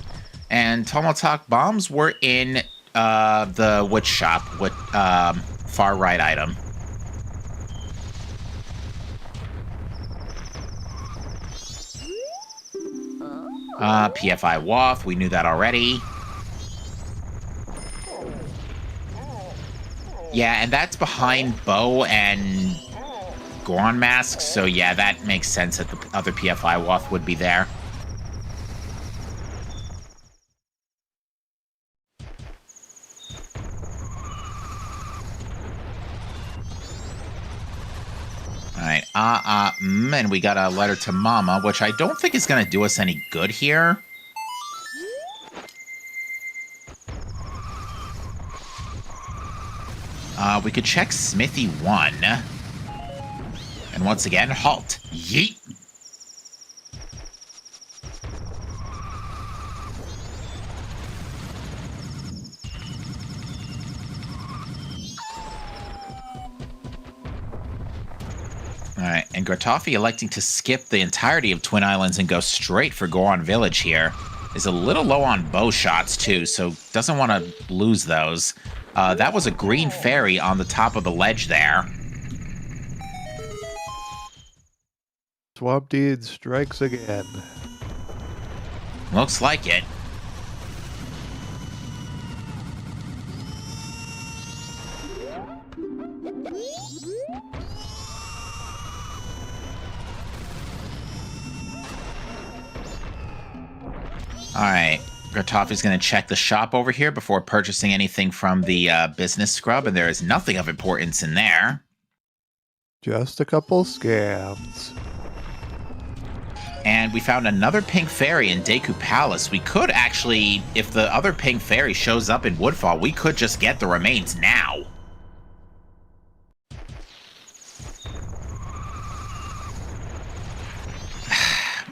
And Tomotalk bombs were in the wood shop with far right item. PFI Waff, we knew that already. Yeah, and that's behind Bo and Goron masks, so yeah, that makes sense that the other PFI Woth would be there. Alright, and we got a letter to Mama, which I don't think is going to do us any good here. We could check Smithy 1. And once again, halt. Yeet. Alright, and Gratoffie electing to skip the entirety of Twin Islands and go straight for Goron Village here is a little low on bow shots, too, so doesn't want to lose those. That was a green fairy on the top of the ledge there. Swamp Deed strikes again. Looks like it. Alright, Gratoffie's going to check the shop over here before purchasing anything from the business scrub, and there is nothing of importance in there. Just a couple scams. And we found another pink fairy in Deku Palace. We could actually, if the other pink fairy shows up in Woodfall, we could just get the remains now.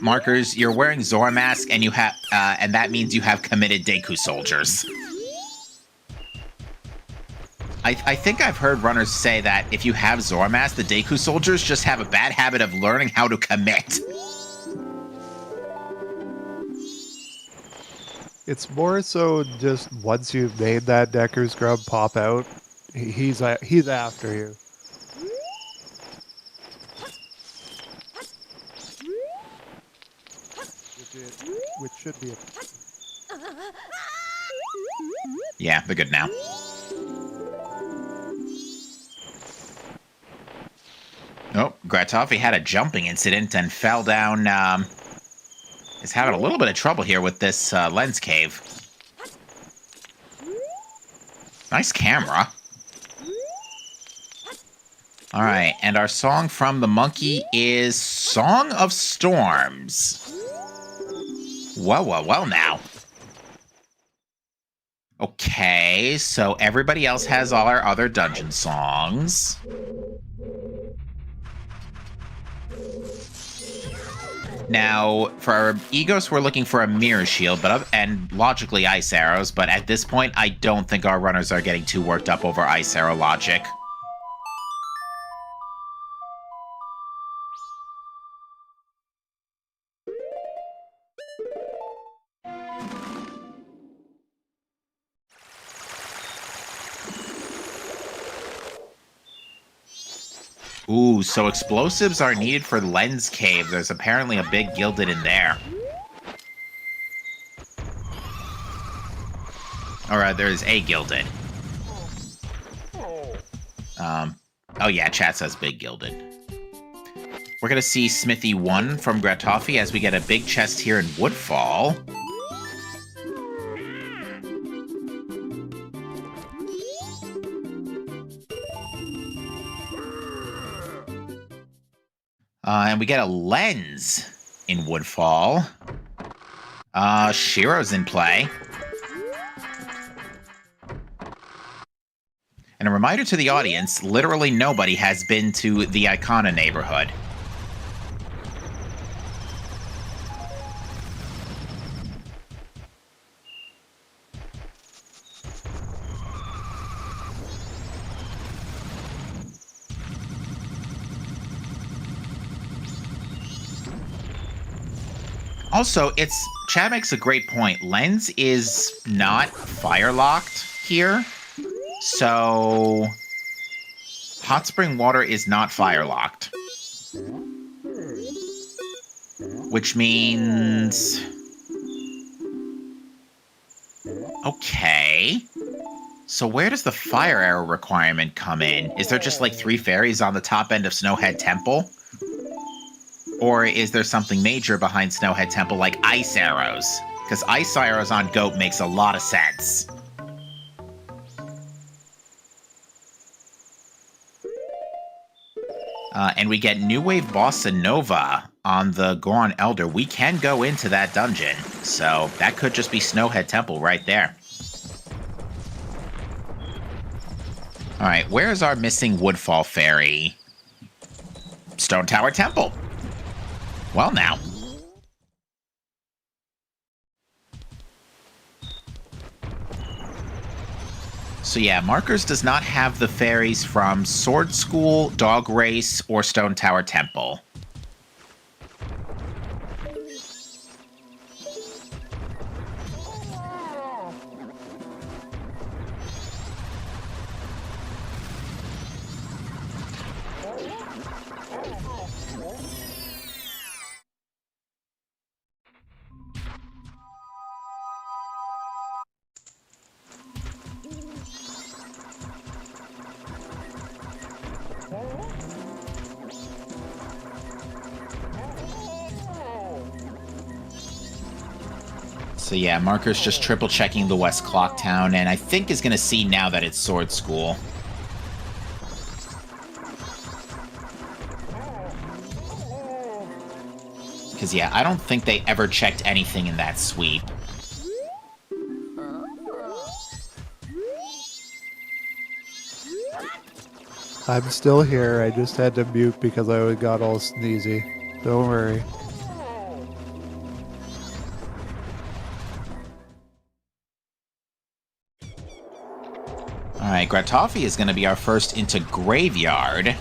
Markers, you're wearing Zora mask, and you have, and that means you have committed Deku soldiers. I think I've heard runners say that if you have Zora mask, the Deku soldiers just have a bad habit of learning how to commit. It's more so just once you've made that Deku scrub pop out, he's after you. Which should be Yeah, they're good now. Oh, Gratoffie had a jumping incident and fell down. Is having a little bit of trouble here with this lens cave. Nice camera. Alright, and our song from the monkey is Song of Storms. Well now. Okay, so everybody else has all our other dungeon songs. Now, for our Egos, we're looking for a mirror shield, and logically ice arrows, but at this point, I don't think our runners are getting too worked up over ice arrow logic. Ooh, so explosives are needed for Lens Cave. There's apparently a big gilded in there. Or there's a gilded. Oh yeah, chat says big gilded. We're gonna see Smithy 1 from Gratoffie as we get a big chest here in Woodfall. And we get a lens in Woodfall. Shiro's in play. And a reminder to the audience, literally nobody has been to the Icana neighborhood. Also, Chad makes a great point. Lens is not fire-locked here, so hot spring water is not fire-locked. Which means... Okay. So where does the fire arrow requirement come in? Is there just like 3 fairies on the top end of Snowhead Temple? Or is there something major behind Snowhead Temple like ice arrows? Because ice arrows on Goat makes a lot of sense. And we get New Wave Bossa Nova on the Goron Elder. We can go into that dungeon, so that could just be Snowhead Temple right there. Alright, where is our missing Woodfall fairy? Stone Tower Temple. Well now. So yeah, Markers does not have the fairies from Sword School, Dog Race, or Stone Tower Temple. So yeah, Marker's just triple checking the West Clock Town, and I think is going to see now that it's Sword School. Because yeah, I don't think they ever checked anything in that sweep. I'm still here. I just had to mute because I got all sneezy. Don't worry. Alright, Gratoffie is going to be our first into Graveyard.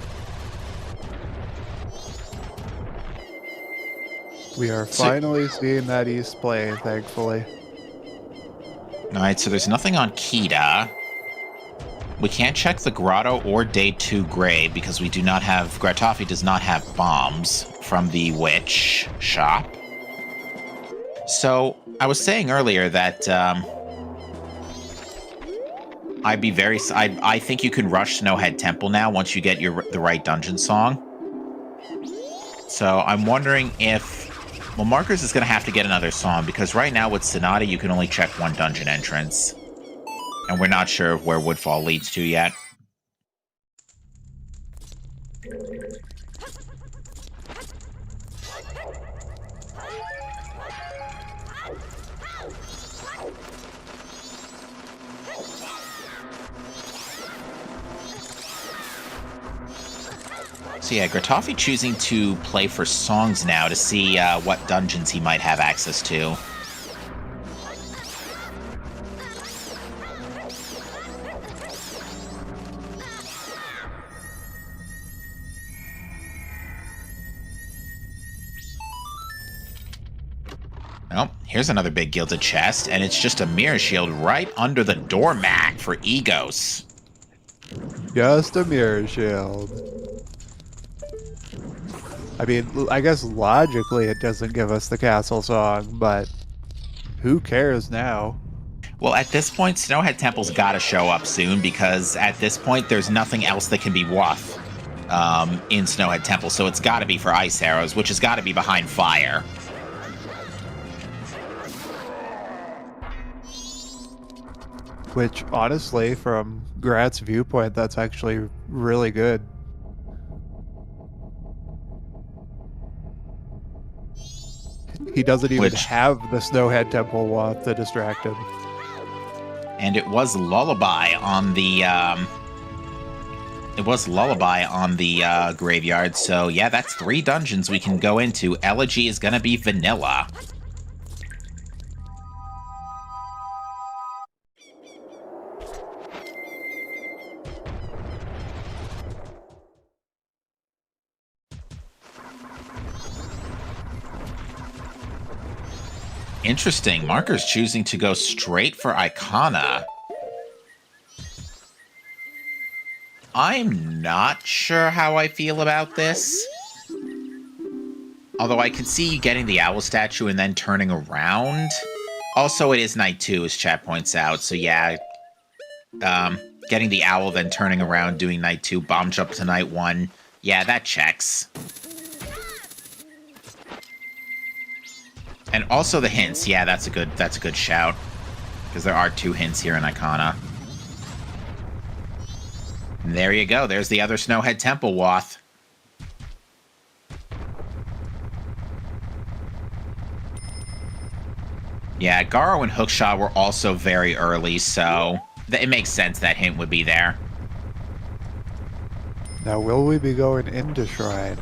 We are finally seeing that East play, thankfully. Alright, so there's nothing on Kita. We can't check the Grotto or Day 2 Grave because we do not have... Gratoffie does not have bombs from the Witch shop. So, I was saying earlier that, I think you can rush Snowhead Temple now once you get the right dungeon song. So, I'm wondering if... Well, Markers is going to have to get another song, because right now with Sonata, you can only check one dungeon entrance. And we're not sure where Woodfall leads to yet. So yeah, Gratoffie choosing to play for songs now to see what dungeons he might have access to. Oh, here's another big gilded chest, and it's just a mirror shield right under the doormat for Egos. Just a mirror shield. I mean, I guess logically it doesn't give us the castle song, but who cares now? Well, at this point, Snowhead Temple's gotta show up soon, because at this point, there's nothing else that can be Wuth in Snowhead Temple, so it's gotta be for Ice Arrows, which has gotta be behind Fire. Which, honestly, from Grat's viewpoint, that's actually really good. He doesn't even have the Snowhead Temple Wuth to distract him. And it was Lullaby on the graveyard, so yeah, that's 3 dungeons we can go into. Elegy is gonna be vanilla. Interesting. Marker's choosing to go straight for Icana. I'm not sure how I feel about this. Although I could see you getting the owl statue and then turning around. Also, it is night 2, as chat points out, so yeah. getting the owl, then turning around, doing night 2, bomb jump to night 1. Yeah, that checks. And also the hints. Yeah, that's a good shout. Because there are 2 hints here in Icana. And there you go. There's the other Snowhead Temple Wath. Yeah, Garo and Hookshot were also very early, so it makes sense that hint would be there. Now, will we be going into Shrine?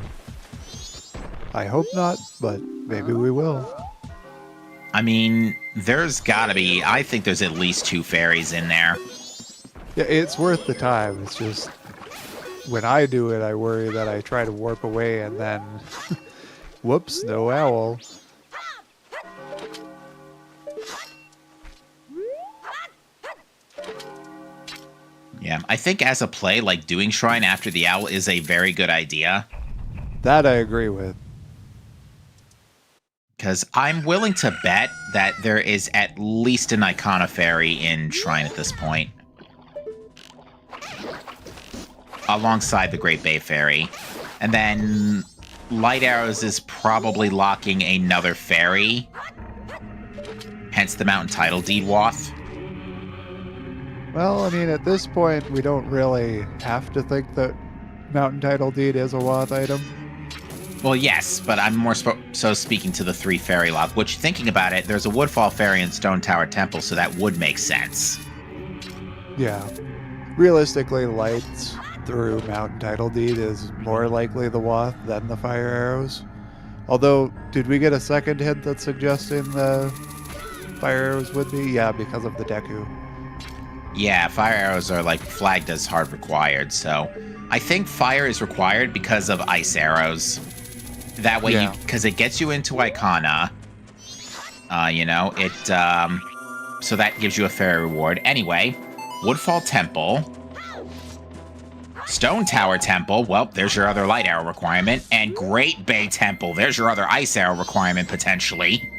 I hope not, but maybe we will. I mean, there's gotta be... I think there's at least 2 fairies in there. Yeah, it's worth the time. It's just, when I do it, I worry that I try to warp away and then... whoops, no owl. Yeah, I think as a play, like, doing Shrine after the owl is a very good idea. That I agree with. Because I'm willing to bet that there is at least an Icana Fairy in Shrine at this point. Alongside the Great Bay Fairy. And then Light Arrows is probably locking another fairy. Hence the Mountain Title Deed Wath. Well, I mean, at this point, we don't really have to think that Mountain Title Deed is a Wath item. Well, yes, but I'm more so speaking to the 3 fairy lock, which, thinking about it, there's a Woodfall Fairy in Stone Tower Temple, so that would make sense. Yeah. Realistically, lights through Mountain Title Deed is more likely the Wath than the Fire Arrows. Although, did we get a second hint that's suggesting the Fire Arrows would be? Yeah, because of the Deku. Yeah, Fire Arrows are, like, flagged as hard required, so... I think Fire is required because of Ice Arrows. That way, yeah. Because it gets you into Icana. You know, so that gives you a fair reward. Anyway, Woodfall Temple. Stone Tower Temple. Well, there's your other Light Arrow requirement. And Great Bay Temple. There's your other Ice Arrow requirement, potentially.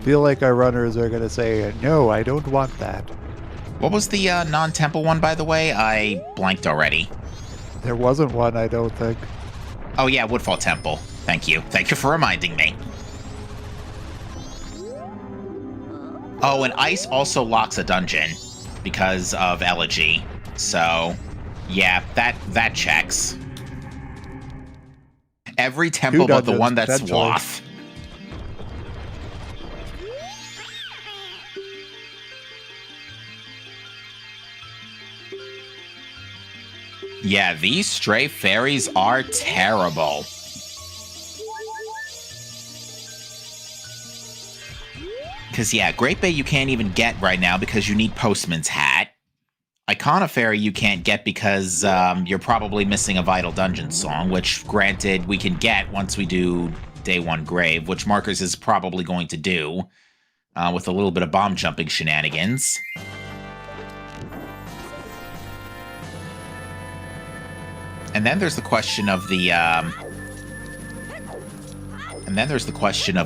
Feel like our runners are going to say, no, I don't want that. What was the non-temple one, by the way? I blanked already. There wasn't one, I don't think. Oh, yeah, Woodfall Temple. Thank you. Thank you for reminding me. Oh, and Ice also locks a dungeon because of Elegy. So, yeah, that checks. Every temple but the one that's Wath. Yeah, these stray fairies are terrible. Because, yeah, Great Bay you can't even get right now because you need Postman's Hat. Icana Fairy you can't get because you're probably missing a Vital Dungeon song, which, granted, we can get once we do Day 1 Grave, which Markers is probably going to do, with a little bit of bomb jumping shenanigans. And then there's the question of the,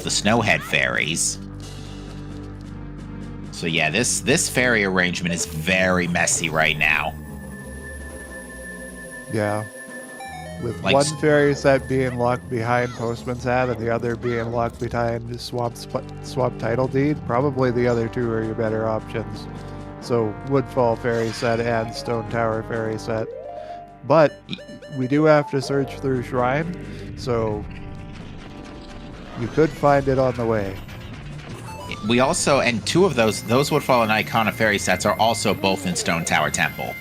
Snowhead fairies. So yeah, this fairy arrangement is very messy right now. Yeah. With like, one fairy set being locked behind Postman's Hat and the other being locked behind Swamp Title Deed, probably the other 2 are your better options. So Woodfall fairy set and Stone Tower fairy set. But we do have to search through Shrine, so you could find it on the way. We also, and 2 of those Woodfall and Icana Fairy sets are also both in Stone Tower Temple.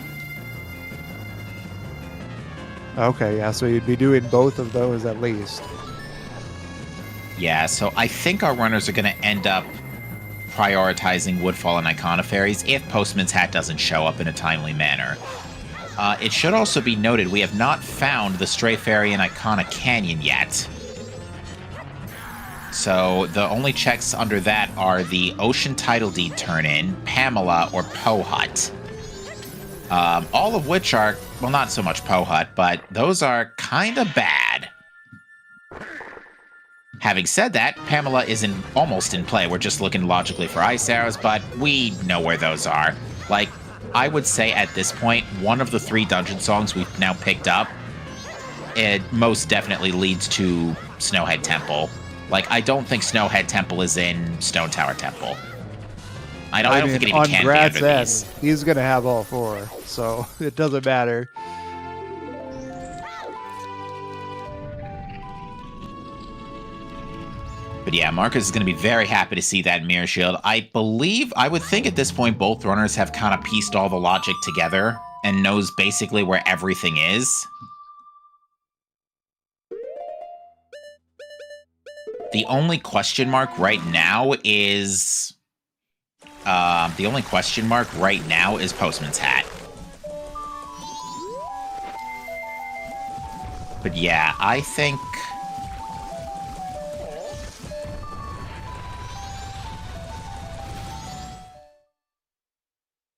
Okay, yeah, so you'd be doing both of those at least. Yeah, so I think our runners are going to end up prioritizing Woodfall and Icana Fairies if Postman's Hat doesn't show up in a timely manner. It should also be noted we have not found the Stray Fairy in Icana Canyon yet. So the only checks under that are the Ocean Title Deed Turn-In, Pamela, or Pohut. All of which are, well, not so much Pohut, but those are kind of bad. Having said that, Pamela isn't almost in play. We're just looking logically for ice arrows, but we know where those are. Like, I would say at this point, one of the 3 dungeon songs we've now picked up, it most definitely leads to Snowhead Temple. Like, I don't think Snowhead Temple is in Stone Tower Temple. I don't think it even can be under these. He's going to have all 4, so it doesn't matter. But yeah, Marcus is going to be very happy to see that mirror shield. I would think at this point both runners have kind of pieced all the logic together and knows basically where everything is. The only question mark right now is... Postman's Hat. But yeah, I think...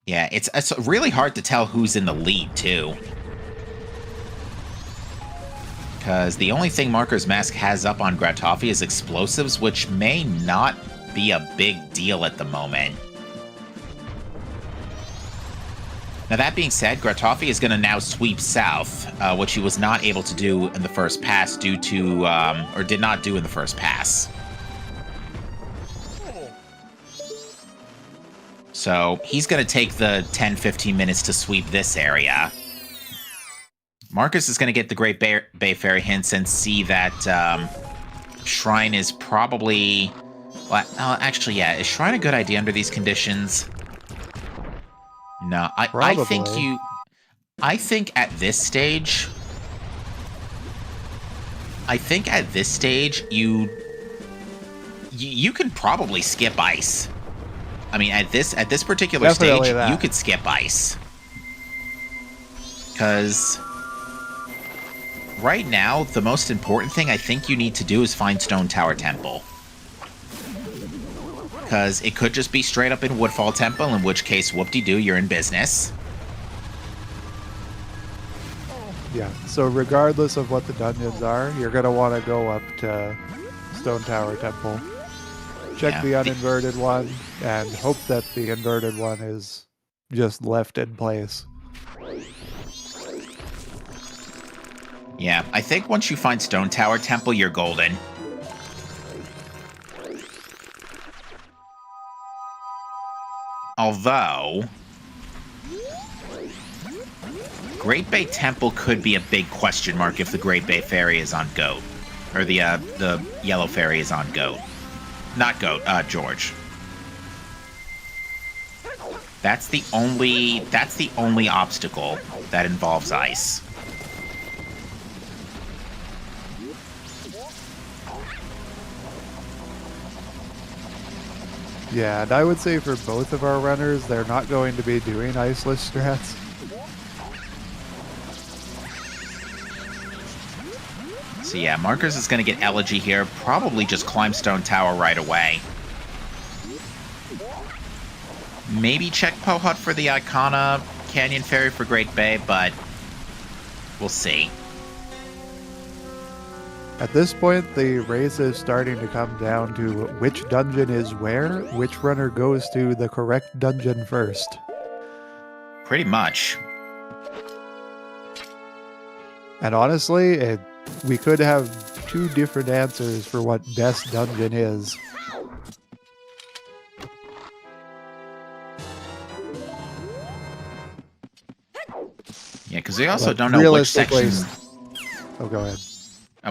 Yeah, it's really hard to tell who's in the lead, too. Because the only thing Marker's Mask has up on Gratoffie is explosives, which may not be a big deal at the moment. Now, that being said, Gratoffie is going to now sweep south, which he was not able to do in the first pass due to, or did not do in the first pass. So he's going to take the 10-15 minutes to sweep this area. Marcus is going to get the Great Bay Ferry hints and see that Shrine is probably... Well, actually, yeah. Is Shrine a good idea under these conditions? No, I think you... I think at this stage... you can probably skip ice. I mean, at this particular Definitely stage, that. you could skip ice. Because right now, the most important thing I think you need to do is find Stone Tower Temple. Because it could just be straight up in Woodfall Temple, in which case, whoop-de-doo, you're in business. Yeah, so regardless of what the dungeons are, you're going to want to go up to Stone Tower Temple. Check the uninverted one, and hope that the inverted one is just left in place. Yeah, I think once you find Stone Tower Temple, you're golden. Although... Great Bay Temple could be a big question mark if the Great Bay Ferry is on Goat. Or the Yellow Ferry is on Goat. Not Goat, George. That's the only obstacle that involves ice. Yeah, and I would say for both of our runners, they're not going to be doing iceless strats. So yeah, Markers is going to get Elegy here. Probably just climb Stone Tower right away. Maybe check Pohut for the Icana Canyon Ferry for Great Bay, but we'll see. At this point, the race is starting to come down to which dungeon is where, which runner goes to the correct dungeon first. Pretty much. And honestly, we could have 2 different answers for what best dungeon is. Yeah, because we also don't know which sections... Oh, go ahead.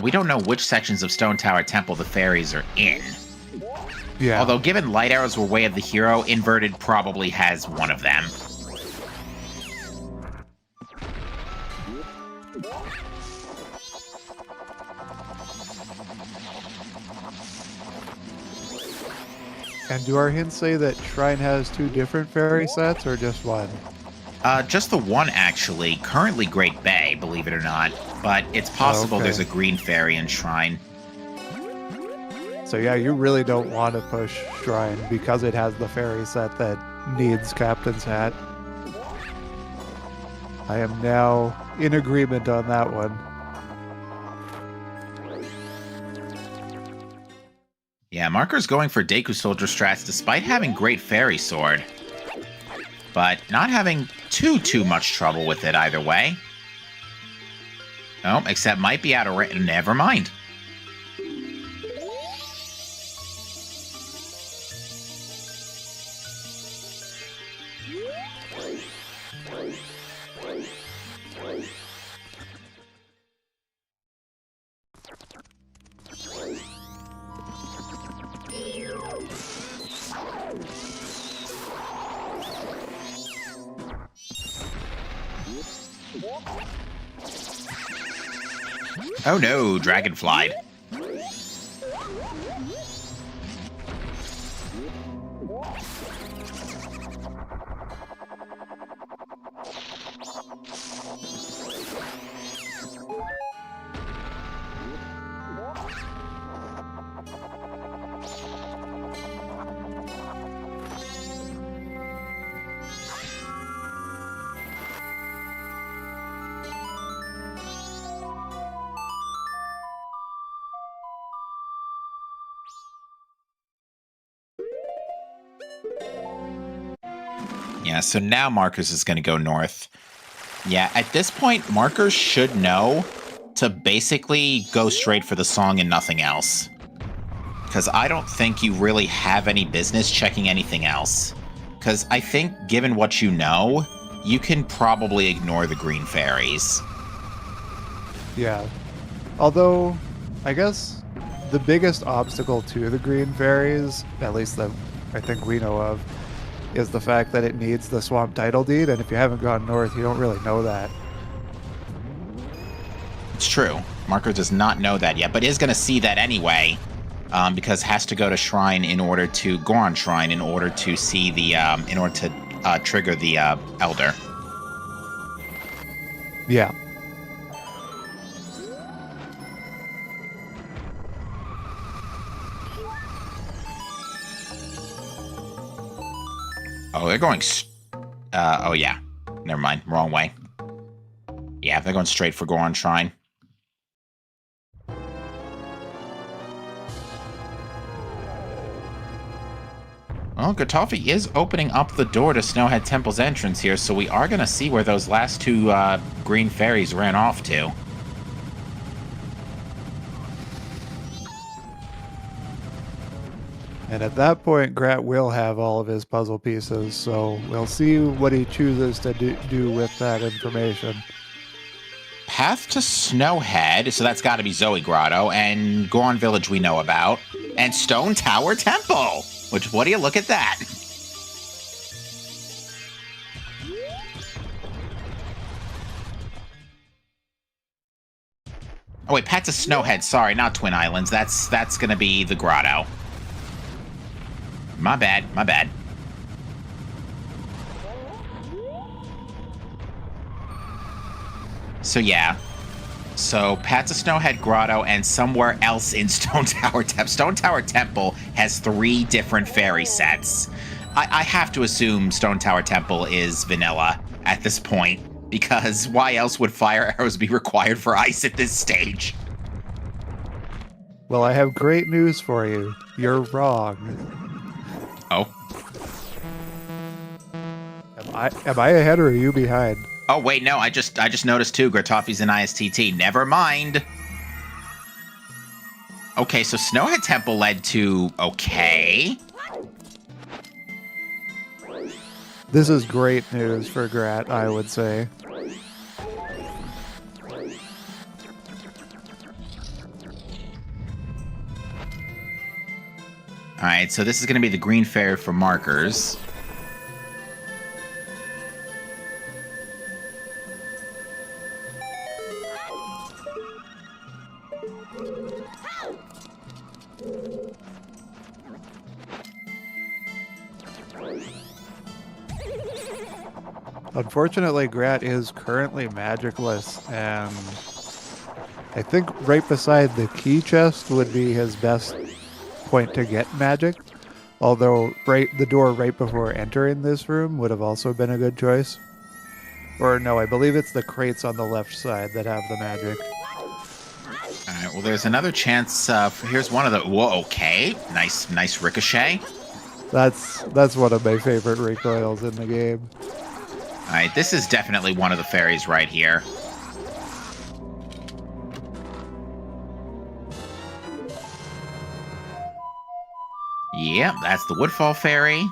We don't know which sections of Stone Tower Temple the fairies are in. Yeah. Although, given Light Arrows were Way of the Hero, Inverted probably has one of them. And do our hints say that Shrine has 2 different fairy sets, or just one? Just the one, actually. Currently Great Bay, believe it or not. But it's possible there's a green fairy in Shrine. So yeah, you really don't want to push Shrine because it has the fairy set that needs Captain's Hat. I am now in agreement on that one. Yeah, Marker's going for Deku Soldier strats despite having great Fairy Sword. But not having too much trouble with it either way. Oh, except might be out of range. Never mind. Oh no, Dragonfly. Yeah, so now Markers is going to go north. Yeah, at this point, Markers should know to basically go straight for the song and nothing else. Because I don't think you really have any business checking anything else. Because I think, given what you know, you can probably ignore the green fairies. Yeah. Although, I guess the biggest obstacle to the green fairies, at least that I think we know of, is the fact that it needs the swamp title deed, and if you haven't gone north, you don't really know that. It's true. Marker does not know that yet, but is going to see that anyway, because has to go to Shrine in order to Goron Shrine in order to see the in order to trigger the Elder. Yeah. Oh, they're going... oh, yeah. Never mind. Wrong way. Yeah, they're going straight for Goron Shrine. Well, Gratoffie is opening up the door to Snowhead Temple's entrance here, so we are going to see where those last two green fairies ran off to. And at that point, Grat will have all of his puzzle pieces, so we'll see what he chooses to do with that information. Path to Snowhead, so that's got to be Zoe Grotto, and Goron Village we know about, and Stone Tower Temple, which, what do you look at that? Oh wait, Path to Snowhead, sorry, not Twin Islands, that's going to be the Grotto. My bad, my bad. So yeah. So Path to Snowhead Grotto and somewhere else in Stone Tower Temple. Stone Tower Temple has 3 different fairy sets. I have to assume Stone Tower Temple is vanilla at this point, because why else would fire arrows be required for ice at this stage? Well, I have great news for you. You're wrong. Oh. Am I ahead or are you behind? Oh wait, no, I just noticed too. Gratoffie's an ISTT. Never mind. Okay, so Snowhead Temple led to okay. This is great news for Grat, I would say. Alright, so this is going to be the green fairy for Markers. Unfortunately, Grat is currently magicless, and I think right beside the key chest would be his best point to get magic. Although the door right before entering this room would have also been a good choice. Or no, I believe it's the crates on the left side that have the magic. Alright, well, there's another chance. Here's one of the... Whoa, okay. Nice ricochet. That's one of my favorite recoils in the game. Alright, this is definitely one of the fairies right here. Yep, that's the Woodfall fairy.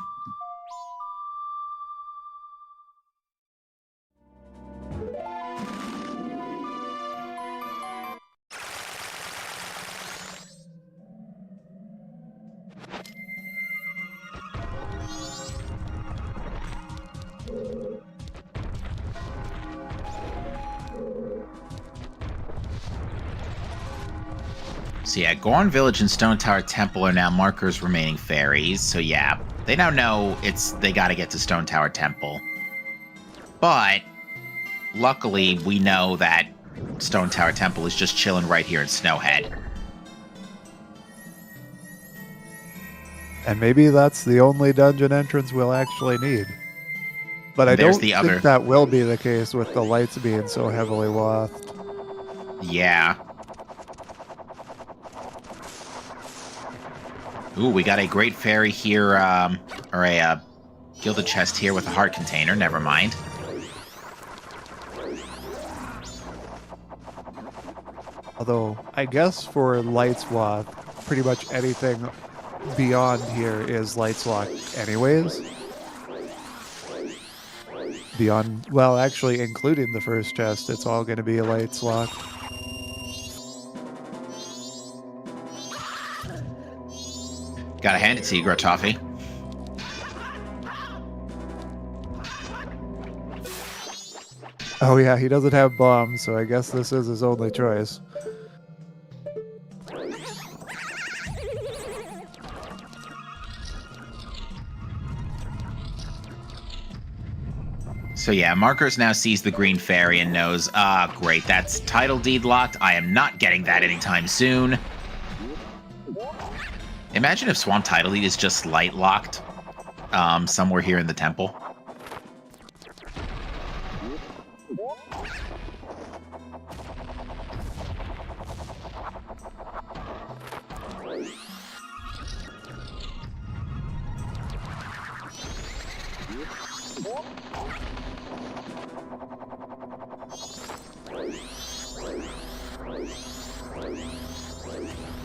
So yeah, Gorn Village and Stone Tower Temple are now markers remaining fairies. So yeah, they now know they gotta get to Stone Tower Temple. But luckily, we know that Stone Tower Temple is just chilling right here in Snowhead. And maybe that's the only dungeon entrance we'll actually need. But I don't think that will be the case with the lights being so heavily wathed. Yeah. Ooh, we got a great fairy here, or a gilded chest here with a heart container. Never mind. Although, I guess for Lights Wath, pretty much anything beyond here is Lights Lock anyways. Beyond, well, actually, including the first chest, it's all going to be Lights Lock. Gotta hand it to you, Gratoffie. Oh yeah, he doesn't have bombs, so I guess this is his only choice. So yeah, Markers now sees the green fairy and knows, great, that's title deed locked. I am not getting that anytime soon. Imagine if Swamp Title Deed is just light locked somewhere here in the temple.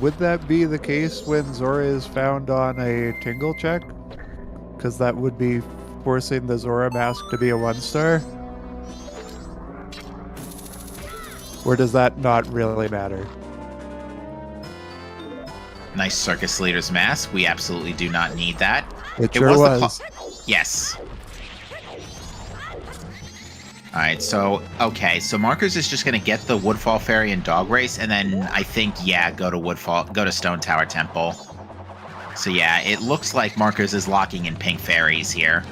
Would that be the case when Zora is found on a Tingle check? Because that would be forcing the Zora mask to be a 1-star? Or does that not really matter? Nice Circus Leader's mask. We absolutely do not need that. It sure was. Yes. Alright, so, okay, so Markers is just going to get the Woodfall Fairy and Dog Race, and then I think, yeah, go to Stone Tower Temple. So yeah, it looks like Markers is locking in pink fairies here.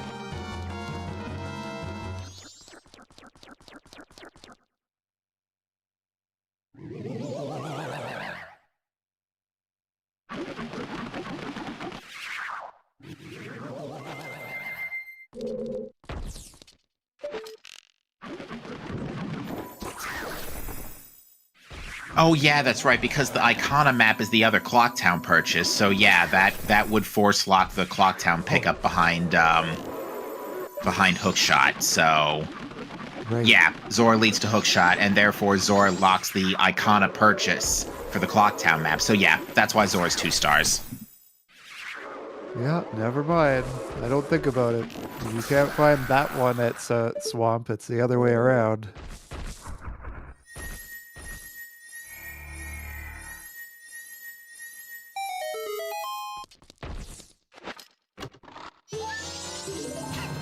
Oh yeah, that's right, because the Icana map is the other Clocktown purchase, so yeah, that would force lock the Clocktown pickup behind Hookshot, so... Right. Yeah, Zora leads to Hookshot, and therefore Zora locks the Icana purchase for the Clocktown map, so yeah, that's why Zora's 2 stars. Yeah, never mind. I don't think about it. You can't find that one at Swamp, it's the other way around.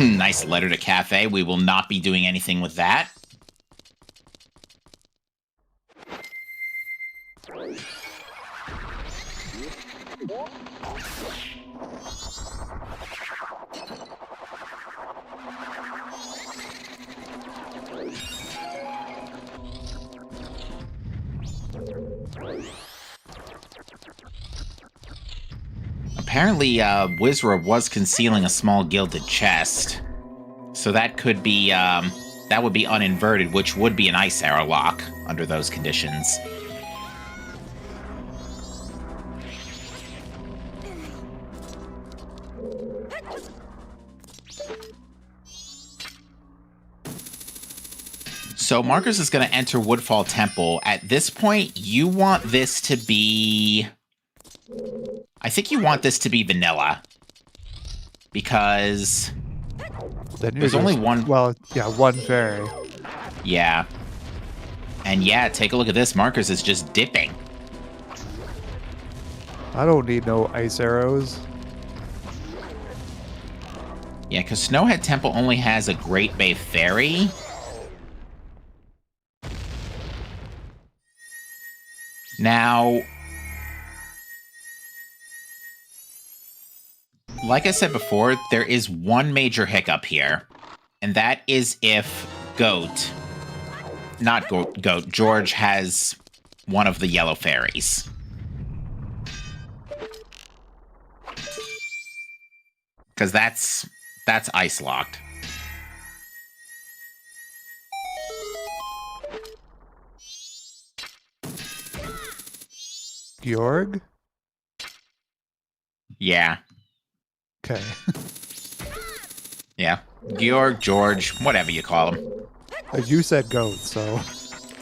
Nice letter to Cafe. We will not be doing anything with that. Apparently, Wizra was concealing a small gilded chest. So that could be, that would be uninverted, which would be an ice arrow lock under those conditions. So Markers is going to enter Woodfall Temple. At this point, you want this to be... I think you want this to be vanilla. Because Then there's only one... Well, yeah, one fairy. Yeah. And yeah, take a look at this. Markers is just dipping. I don't need no ice arrows. Yeah, because Snowhead Temple only has a Great Bay Fairy. Now, like I said before, there is one major hiccup here, and that is if George has one of the yellow fairies. Because that's ice locked. Georg? Yeah. Okay. Yeah. Georg, George, whatever you call him. You said goat, so...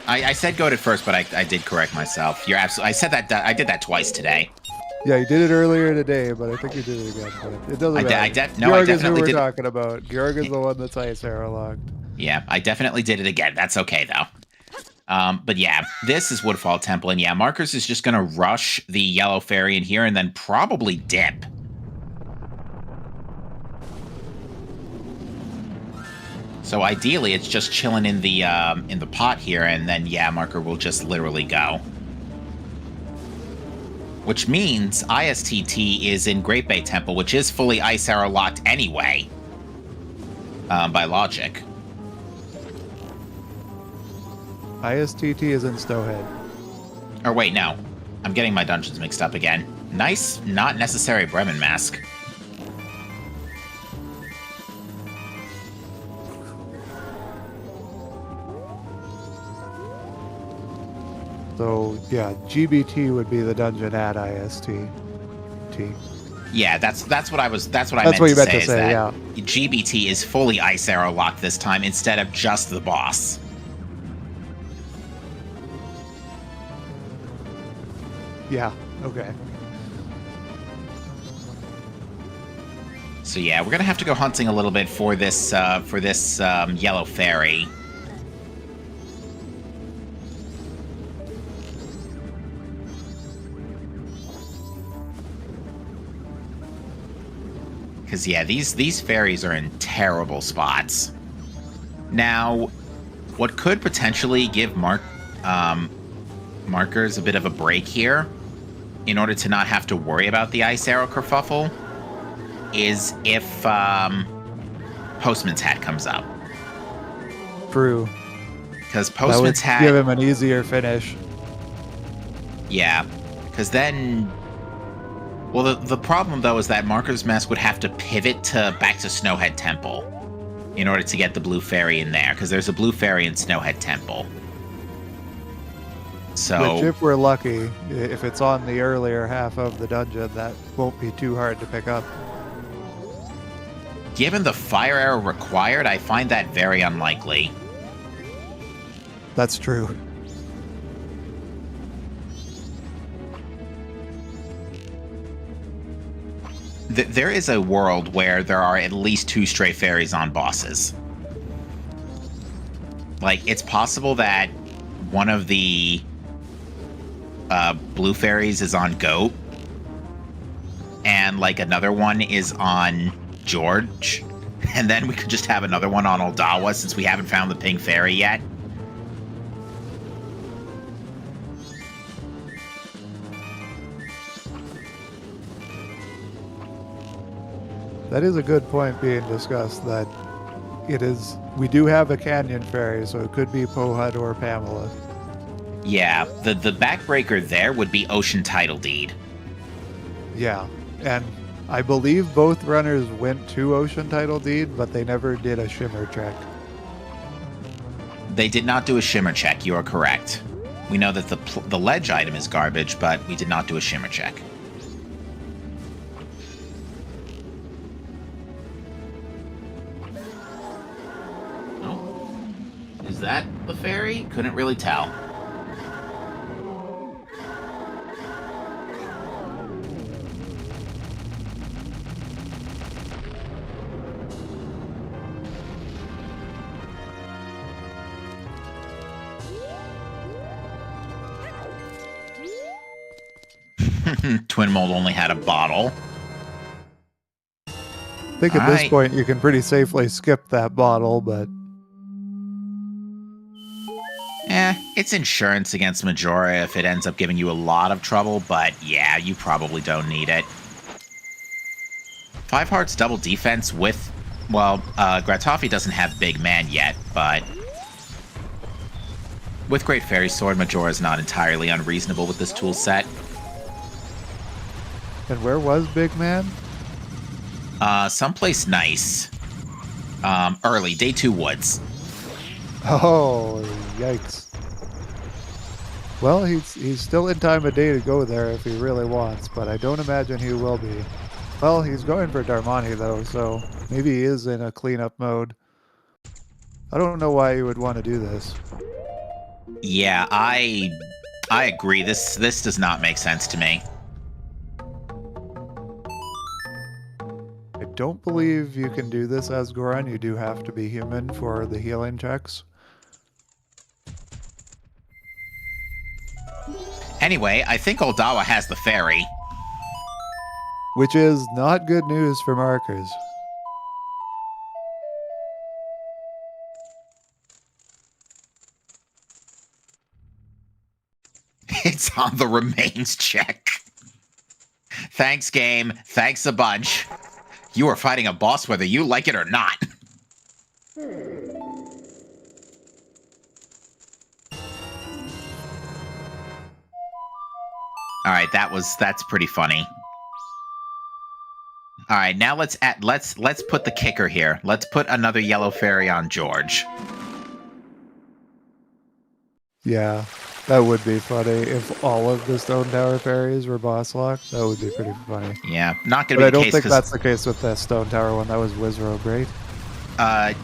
I said goat at first, but I did correct myself. You're absolutely... I said that... I did that twice today. Yeah, you did it earlier today, but I think you did it again. But it doesn't matter. Georg is who we're talking about. Georg is the one that's ice arrow locked. Yeah, I definitely did it again. That's okay, though. But yeah, this is Woodfall Temple, and yeah, Markers is just going to rush the yellow fairy in here and then probably dip. So ideally, it's just chilling in the pot here, and then yeah, Marker will just literally go. Which means ISTT is in Great Bay Temple, which is fully ice arrow locked anyway, by logic. ISTT is in Snowhead. Or wait, no. I'm getting my dungeons mixed up again. Nice, not necessary Bremen mask. So, yeah, GBT would be the dungeon at ISTT. Yeah, that's what I meant to say, is that yeah. GBT is fully ice arrow locked this time instead of just the boss. Yeah, okay. So yeah, we're gonna have to go hunting a little bit for this yellow fairy. Because yeah, these fairies are in terrible spots. Now, what could potentially give Markers a bit of a break here, in order to not have to worry about the ice arrow kerfuffle, is if Postman's Hat comes up. True. Because Postman's Hat... give him an easier finish. Yeah, because then... Well, the problem, though, is that Marker's Mask would have to pivot back to Snowhead Temple in order to get the blue fairy in there, because there's a blue fairy in Snowhead Temple. So, which, if we're lucky, if it's on the earlier half of the dungeon, that won't be too hard to pick up. Given the fire arrow required, I find that very unlikely. That's true. There is a world where there are at least 2 stray fairies on bosses. Like, it's possible that one of the blue fairies is on Goat, and like another one is on George, and then we could just have another one on Oldawa since we haven't found the pink fairy yet. That is a good point being discussed, that we do have a canyon fairy, so it could be Pohud or Pamela. Yeah, the backbreaker there would be Ocean Title Deed. Yeah, and I believe both runners went to Ocean Title Deed, but they never did a shimmer check. They did not do a shimmer check, you are correct. We know that the ledge item is garbage, but we did not do a shimmer check. Was that the fairy? Couldn't really tell. Twin Mold only had a bottle. I think at this point you can pretty safely skip that bottle, but... It's insurance against Majora if it ends up giving you a lot of trouble, but yeah, you probably don't need it. 5 hearts double defense with... Well, Gratoffie doesn't have Big Man yet, but... With Great Fairy Sword, Majora is not entirely unreasonable with this tool set. And where was Big Man? Someplace nice. Early, day 2 woods. Oh, yikes. Well, he's still in time of day to go there if he really wants, but I don't imagine he will be. Well, he's going for Darmani, though, so maybe he is in a cleanup mode. I don't know why you would want to do this. Yeah, I agree. This does not make sense to me. I don't believe you can do this as Goron. You do have to be human for the healing checks. Anyway, I think Oldawa has the fairy. Which is not good news for markers. It's on the remains check. Thanks, game. Thanks a bunch. You are fighting a boss whether you like it or not. Alright, that's pretty funny. Alright, now let's put the kicker here. Let's put another yellow fairy on George. Yeah, that would be funny if all of the Stone Tower fairies were boss locked. That would be pretty funny. Yeah, not gonna but be the case. I don't think that's the case with the Stone Tower one. That was Wizrobe, right?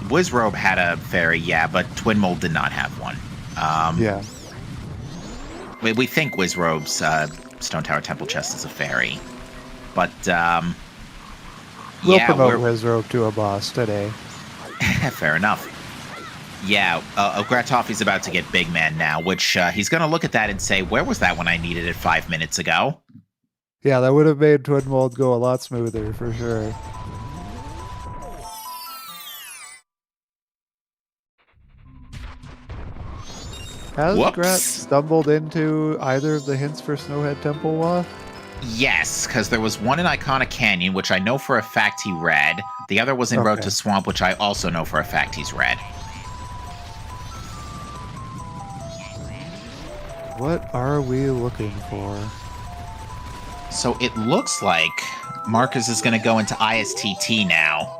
Wizrobe had a fairy, yeah, but Twin Mold did not have one. Yeah. We think Wizrobe's Stone Tower Temple Chest is a fairy. But, We'll yeah, promote Wizrobe to a boss today. Fair enough. Yeah, Gratoffie's about to get Big Man now, which he's going to look at that and say, where was that when I needed it 5 minutes ago? Yeah, that would have made Twin Mold go a lot smoother, for sure. Has Grat stumbled into either of the hints for Snowhead Temple Wath? Yes, because there was one in Icana Canyon, which I know for a fact he read. The other was in Road to Swamp, which I also know for a fact he's read. What are we looking for? So it looks like Marcus is going to go into ISTT now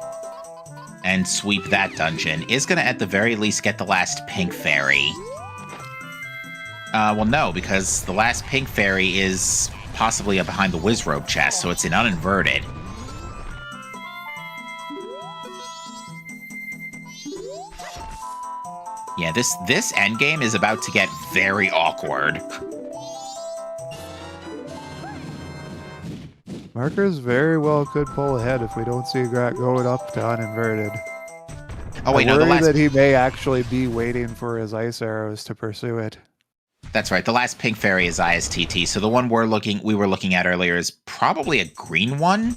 and sweep that dungeon. Is going to, at the very least, get the last pink fairy. Well, no, because the last pink fairy is possibly behind the Wizrobe chest, so it's in uninverted. Yeah, this endgame is about to get very awkward. Markers very well could pull ahead if we don't see Grat going up to uninverted. Oh wait, I no, the worry last... that he may actually be waiting for his ice arrows to pursue it. That's right. The last pink fairy is ISTT. So the one we were looking at earlier is probably a green one.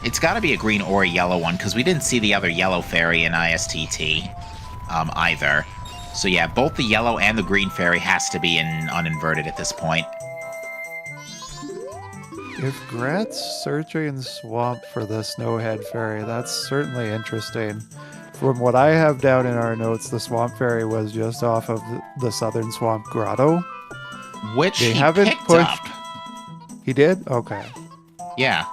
It's got to be a green or a yellow one because we didn't see the other yellow fairy in ISTT either. So yeah, both the yellow and the green fairy has to be in uninverted at this point. If Grat's searching Swamp for the Snowhead fairy, that's certainly interesting. From what I have down in our notes, the Swamp Fairy was just off of the Southern Swamp Grotto. Which they he haven't picked pushed... up. He did? Okay. Yeah.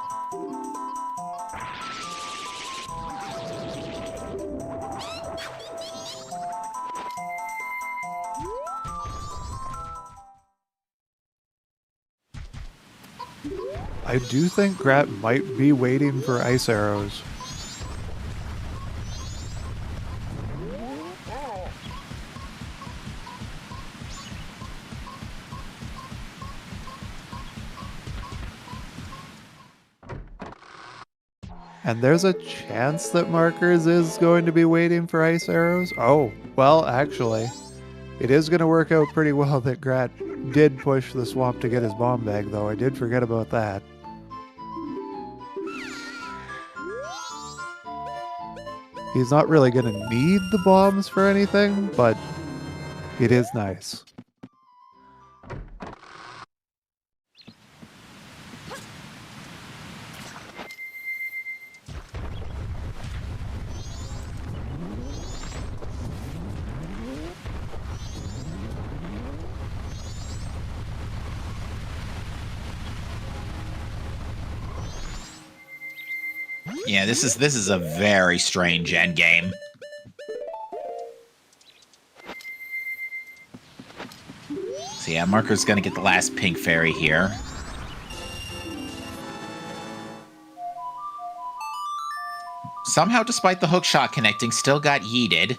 I do think Grat might be waiting for ice arrows. And there's a chance that Markers is going to be waiting for ice arrows? Oh, well, actually, it is going to work out pretty well that Grat did push the swamp to get his bomb bag, though. I did forget about that. He's not really going to need the bombs for anything, but it is nice. Yeah, this is a very strange endgame. So yeah, Marker's gonna get the last pink fairy here. Somehow, despite the hook shot connecting, still got yeeted.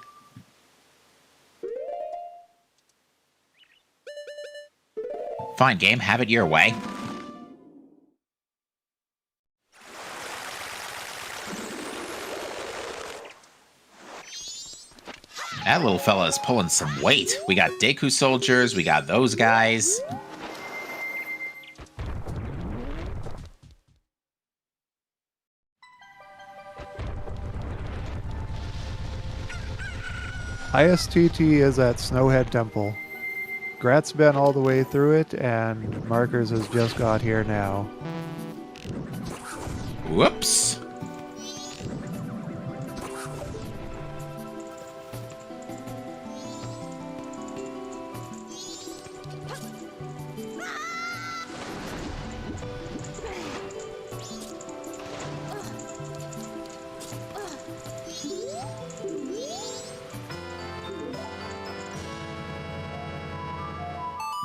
Fine, game, have it your way. That little fella is pulling some weight. We got Deku soldiers, we got those guys. ISTT is at Snowhead Temple. Grat's been all the way through it, and Markers has just got here now. Whoops.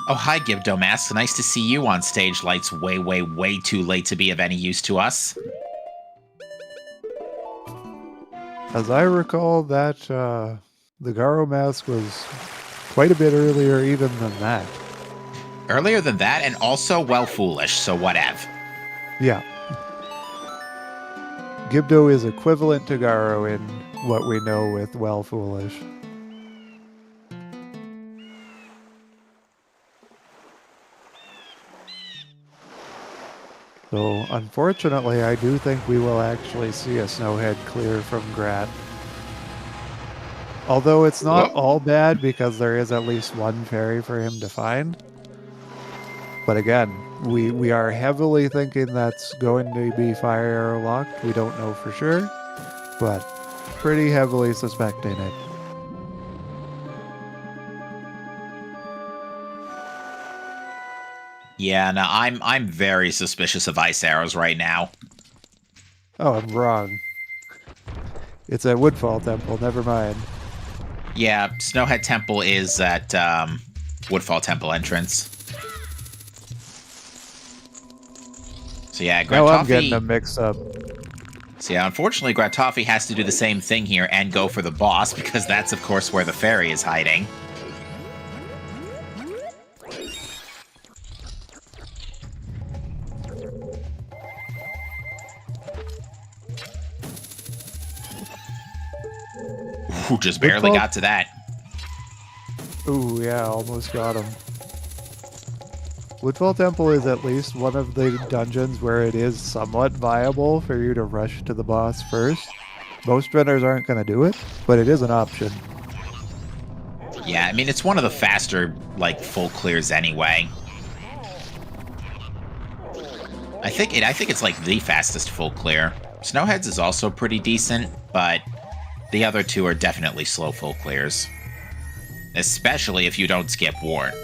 Oh, hi, Gibdomask. Nice to see you on stage lights way, way, way too late to be of any use to us. As I recall, that the Garo mask was quite a bit earlier even than that. Earlier than that, and also well foolish, so whatever. Yeah. Gibdo is equivalent to Garo in what we know with well foolish. So, unfortunately, I do think we will actually see a Snowhead clear from Grat. Although it's not all bad because there is at least one fairy for him to find. But again, we are heavily thinking that's going to be fire arrow locked. We don't know for sure, but pretty heavily suspecting it. Yeah, no, I'm very suspicious of ice arrows right now. Oh, I'm wrong. It's at Woodfall Temple, never mind. Yeah, Snowhead Temple is at Woodfall Temple entrance. So yeah, Gratoffie... Now I'm getting them mixed up. So yeah, unfortunately, Gratoffie has to do the same thing here and go for the boss, because that's, of course, where the fairy is hiding. Ooh, just barely got to that. Ooh, yeah, almost got him. Woodfall Temple is at least one of the dungeons where it is somewhat viable for you to rush to the boss first. Most runners aren't going to do it, but it is an option. Yeah, I mean, it's one of the faster, like, full clears anyway. I think it's like the fastest full clear. Snowhead's is also pretty decent, but the other two are definitely slow full clears. Especially if you don't skip Wart.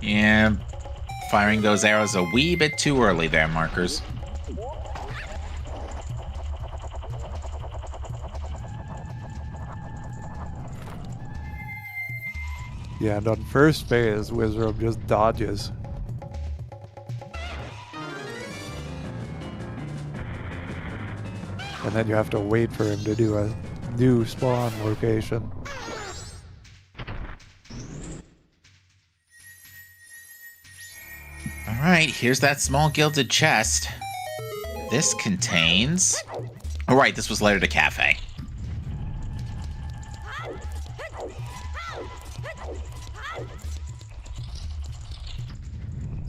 Yeah, firing those arrows a wee bit too early there, Markers. Yeah, and on first phase, Wizrobe just dodges. And then you have to wait for him to do a new spawn location. Alright, here's that small gilded chest. This contains... Oh, right, this was later to Cafe.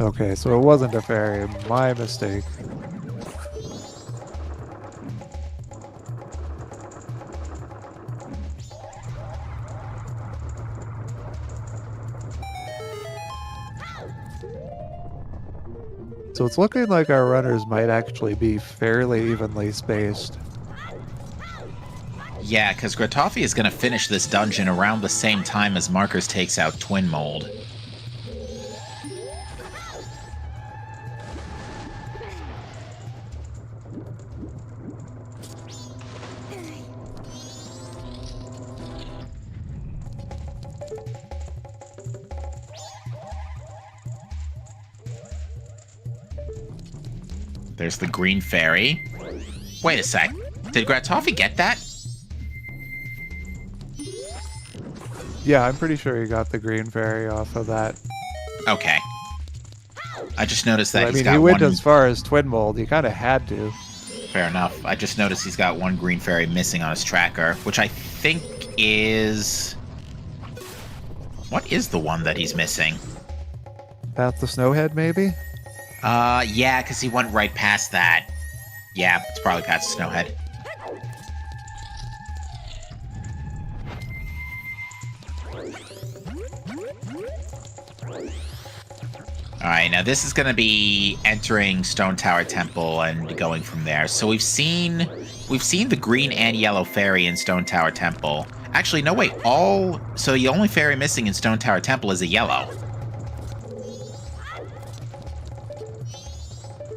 Okay, so it wasn't a fairy. My mistake. So it's looking like our runners might actually be fairly evenly spaced. Yeah, because Gratoffie is going to finish this dungeon around the same time as Markers takes out Twin Mold. There's the green fairy. Wait a sec. Did Gratoffie get that? Yeah, I'm pretty sure he got the green fairy off of that. Okay. I just noticed that I he's mean, got he went one... as far as Twin Mold. He kind of had to. Fair enough. I just noticed he's got one green fairy missing on his tracker, which I think is... What is the one that he's missing? Path to Snowhead, maybe? Yeah, because he went right past that. Yeah, it's probably past Snowhead. Alright, now this is going to be entering Stone Tower Temple and going from there. So we've seen the green and yellow fairy in Stone Tower Temple. Actually, no, wait, so the only fairy missing in Stone Tower Temple is a yellow.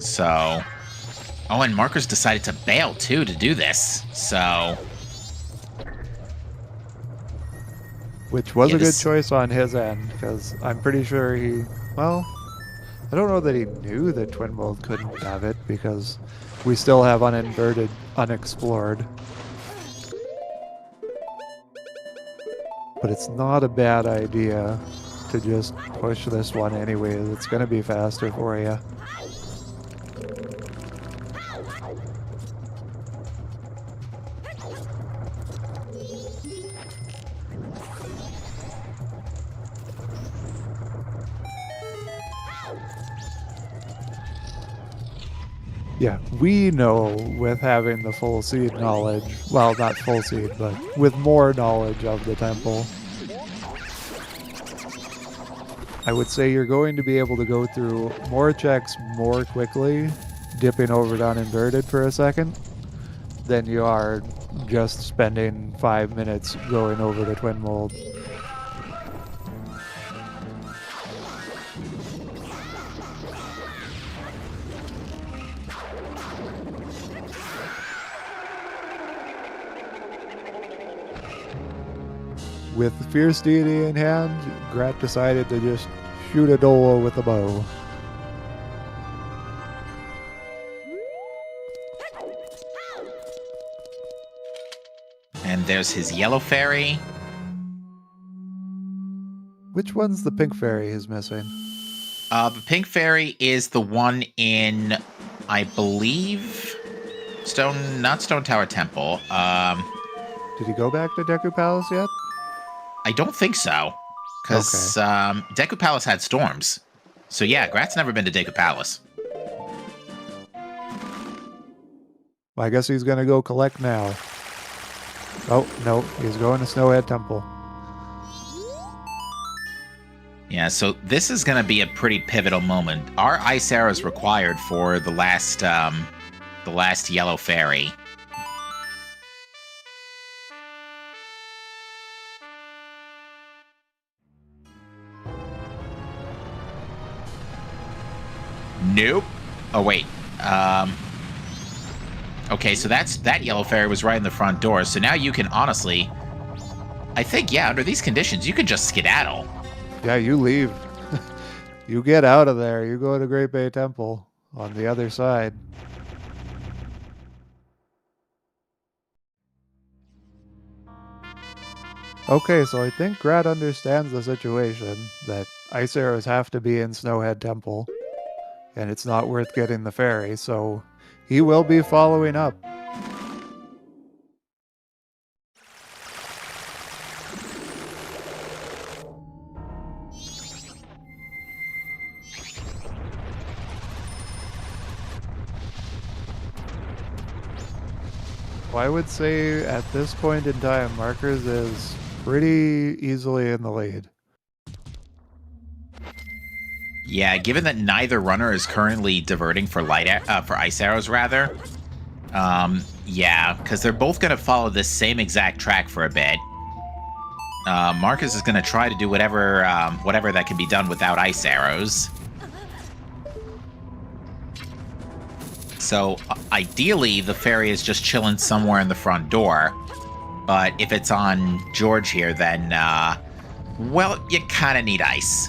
So... Oh, and Markers decided to bail, too, to do this. So... Which was Yeah, a good this- choice on his end, because I'm pretty sure he... Well, I don't know that he knew that Twin Mold couldn't have it, because we still have uninverted, unexplored. But it's not a bad idea to just push this one anyway. It's going to be faster for you. Yeah, we know with having the full seed knowledge, well, not full seed, but with more knowledge of the temple, I would say you're going to be able to go through more checks more quickly, dipping over to uninverted for a second, than you are just spending 5 minutes going over to Twin Mold. With Fierce Deity in hand, Grat decided to just shoot a Dolo with a bow. And there's his yellow fairy. Which one's the pink fairy he's missing? The pink fairy is the one in, I believe, not Stone Tower Temple. Did he go back to Deku Palace yet? I don't think so. Because Deku Palace had storms. So yeah, Grat's never been to Deku Palace. Well, I guess he's gonna go collect now. Oh, no, he's going to Snowhead Temple. Yeah, so this is going to be a pretty pivotal moment. Our Ice Arrow is required for the last yellow fairy. Nope. Oh, wait. Okay, so that yellow fairy was right in the front door, so now you can honestly... I think, yeah, under these conditions, you could just skedaddle. Yeah, you leave. You get out of there. You go to Great Bay Temple on the other side. Okay, so I think Grat understands the situation, that ice arrows have to be in Snowhead Temple, and it's not worth getting the ferry, so he will be following up. Well, I would say at this point in time, Markers is pretty easily in the lead. Yeah, given that neither runner is currently diverting for for ice arrows, rather. Yeah, because they're both going to follow this same exact track for a bit. Marcus is going to try to do whatever that can be done without ice arrows. So ideally, the ferry is just chilling somewhere in the front door. But if it's on George here, then well, you kind of need ice.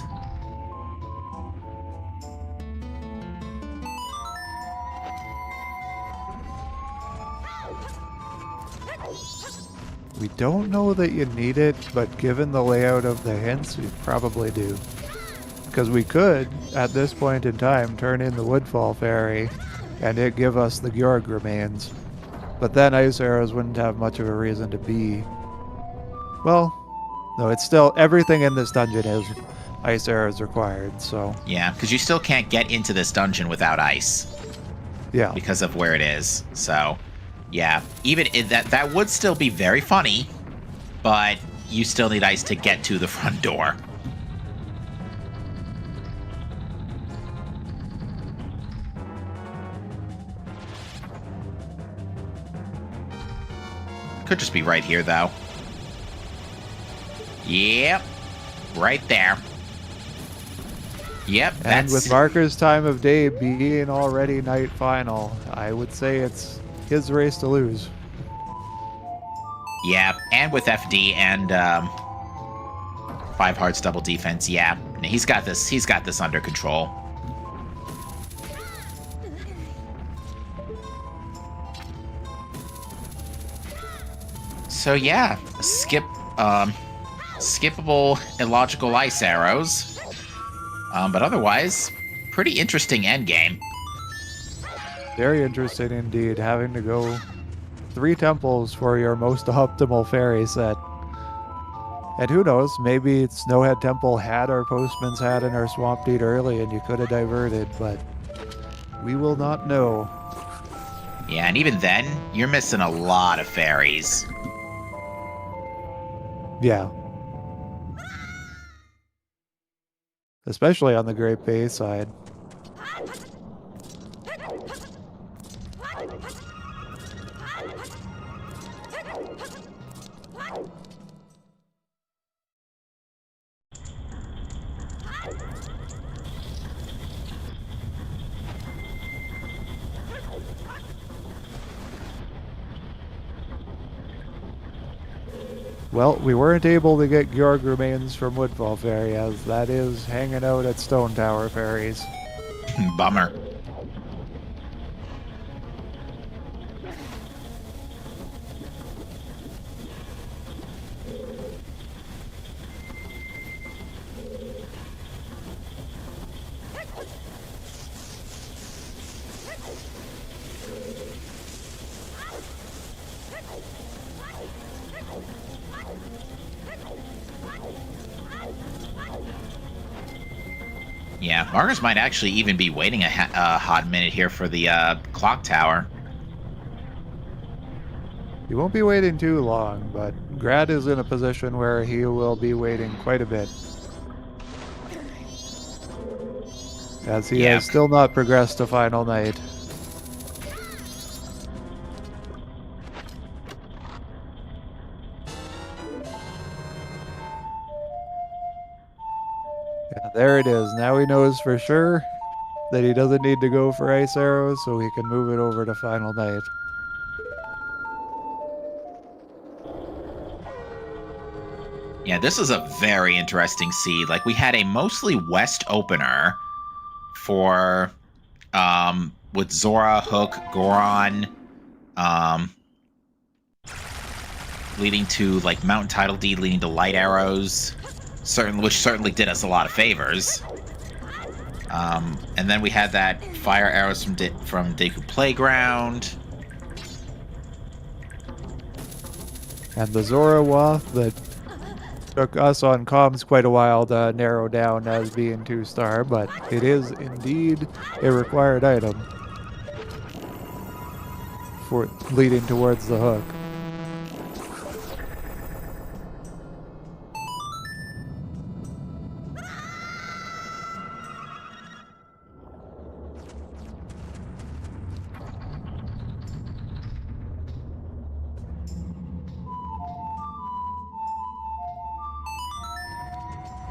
We don't know that you need it, but given the layout of the hints, we probably do. Because we could, at this point in time, turn in the Woodfall ferry and it give us the Gjorg remains. But then ice arrows wouldn't have much of a reason to be. Well, no, it's still, everything in this dungeon is ice arrows required, so. Yeah, because you still can't get into this dungeon without ice. Yeah. Because of where it is, so. Yeah, even that would still be very funny, but you still need ice to get to the front door. Could just be right here, though. Yep, right there. Yep, that's... And with Marker's time of day being already night final, I would say it's his race to lose. Yeah, and with FD and 5 hearts double defense, yeah. He's got this under control. So yeah, skippable illogical ice arrows. But otherwise, pretty interesting endgame. Very interesting indeed, having to go 3 temples for your most optimal ferry set. And who knows, maybe Snowhead Temple had our Postman's Hat and our Swamp Deed early and you could have diverted, but we will not know. Yeah, and even then, you're missing a lot of ferries. Yeah. Especially on the Great Bay side. Well, we weren't able to get Gjorg remains from Woodfall Ferry, as that is hanging out at Stone Tower Ferries. Bummer. Yeah, Marcus might actually even be waiting a hot minute here for the clock tower. He won't be waiting too long, but Grad is in a position where he will be waiting quite a bit. As he has still not progressed to Final Night. Yeah, there it is. Now he knows for sure that he doesn't need to go for ice arrows, so he can move it over to Final Night. Yeah, this is a very interesting seed. Like, we had a mostly west opener for, with Zora, Hook, Goron, leading to, like, Mountain Tidal Deed, leading to Light Arrows, which certainly did us a lot of favors. And then we had that Fire Arrows from Deku Playground. And the Zora Wath that took us on comms quite a while to narrow down as being 2-star, but it is indeed a required item for leading towards the hook.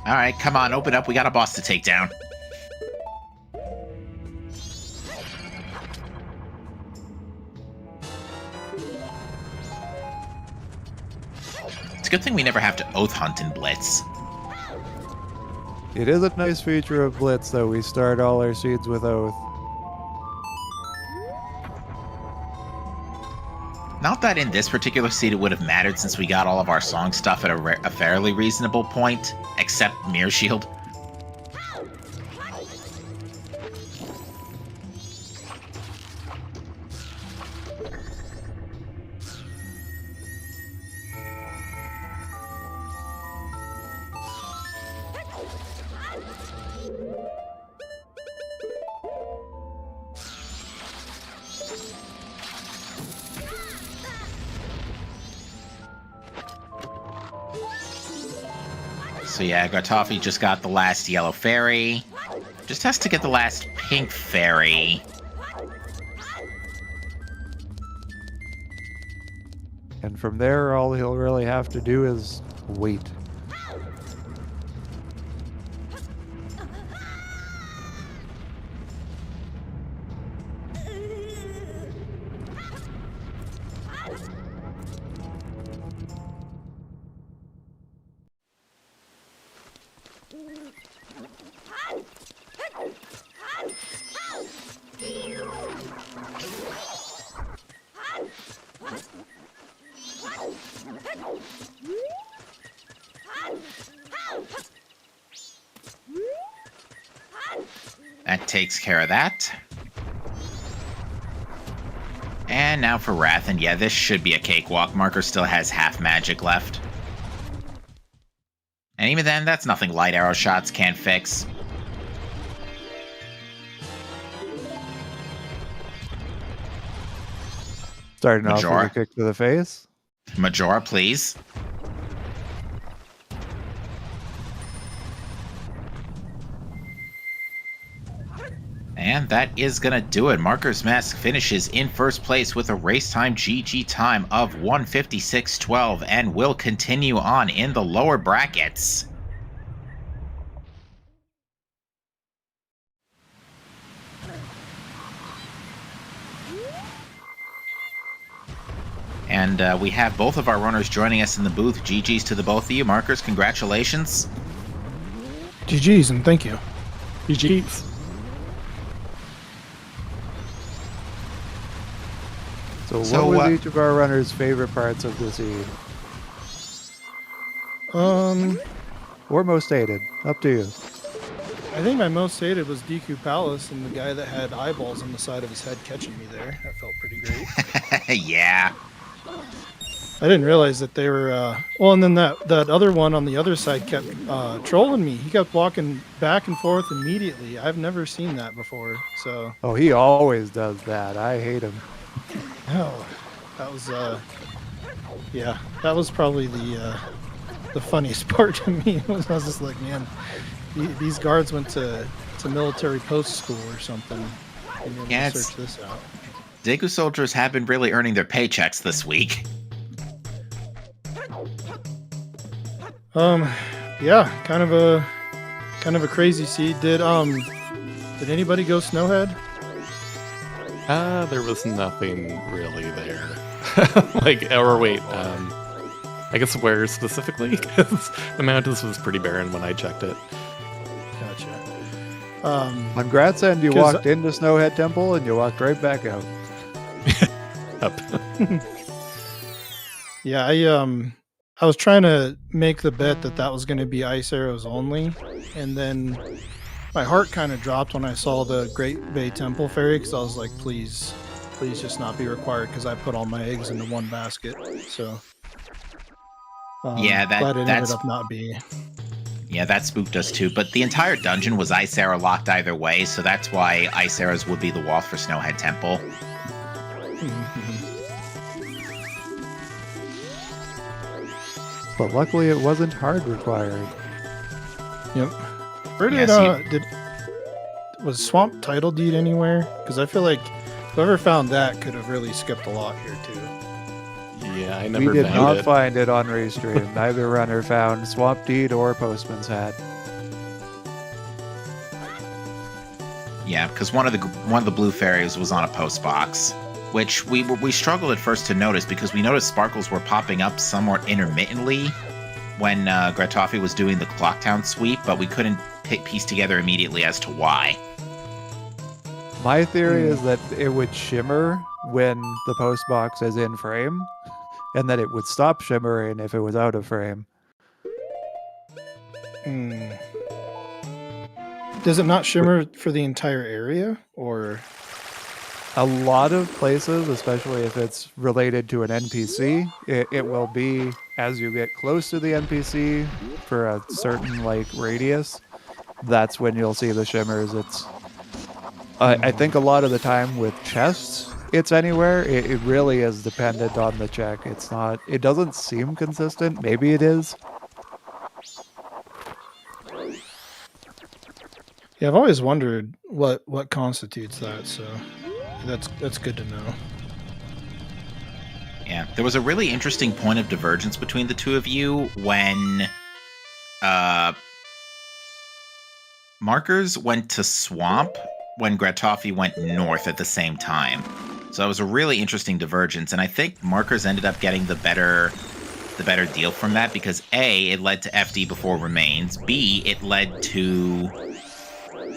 All right, come on, open up. We got a boss to take down. It's a good thing we never have to oath hunt in Blitz. It is a nice feature of Blitz, though. We start all our seeds with oath. Not that in this particular seed it would have mattered, since we got all of our song stuff at a fairly reasonable point, except Mirror Shield. So yeah, Gratoffie just got the last yellow fairy. Just has to get the last pink fairy. And from there, all he'll really have to do is wait. That takes care of that. And now for Wrath, and yeah, this should be a cakewalk. Marker still has half magic left. And even then, that's nothing light arrow shots can't fix. Starting off Majora. with a kick to the face. Majora, please. And that is going to do it. Marker's Mask finishes in first place with a race time GG time of 1:56.12 and will continue on in the lower brackets. And we have both of our runners joining us in the booth. GG's to the both of you. Markers, congratulations. GG's and thank you. GG's. So what was each of our runners' favorite parts of the seed? Or most hated? Up to you. I think my most hated was DQ Palace and the guy that had eyeballs on the side of his head catching me there. That felt pretty great. Yeah. I didn't realize that they were, well, and then that other one on the other side kept trolling me. He kept walking back and forth immediately. I've never seen that before, so. Oh, he always does that. I hate him. Oh, that was, yeah, that was probably the funniest part to me. I was just like, man, these guards went to military post school or something. Yeah, search this out. Deku soldiers have been really earning their paychecks this week. Yeah, kind of a crazy seed. Did anybody go Snowhead? There was nothing really there. Like, or wait, I guess where specifically? Because the mountains was pretty barren when I checked it. Gotcha. On Grat's end, you 'Cause- walked into Snowhead Temple and you walked right back out. Up. Yeah, I was trying to make the bet that was going to be ice arrows only, and then my heart kind of dropped when I saw the Great Bay Temple Fairy, because I was like, please just not be required, because I put all my eggs into one basket. So Yeah, glad it ended that's up not being. yeah, that spooked us too. But the entire dungeon was ice arrow locked either way, so that's why ice arrows would be the wall for Snowhead Temple. But luckily, it wasn't hard required. Yep. Where did Yes, was Swamp Title Deed anywhere? Because I feel like whoever found that could have really skipped a lot here too. Yeah, I We never did found not it. find it on Restream. Neither runner found Swamp Deed or Postman's Hat. Yeah, because one of the blue fairies was on a post box, which we struggled at first to notice because we noticed sparkles were popping up somewhat intermittently when Gratoffie was doing the Clocktown sweep, but we couldn't piece together immediately as to why. My theory is that it would shimmer when the post box is in frame, and that it would stop shimmering if it was out of frame. Does it not shimmer for the entire area, or? A lot of places, especially if it's related to an NPC, it will be as you get close to the NPC for a certain radius. That's when you'll see the shimmers. I think a lot of the time with chests, it's anywhere. It really is dependent on the check. It doesn't seem consistent. Maybe it is. Yeah, I've always wondered what constitutes that. So that's good to know. Yeah, there was a really interesting point of divergence between the two of you when Markers went to Swamp when Gratoffie went north at the same time. So it was a really interesting divergence, and I think Markers ended up getting the better deal from that because A, it led to FD before remains, B, it led to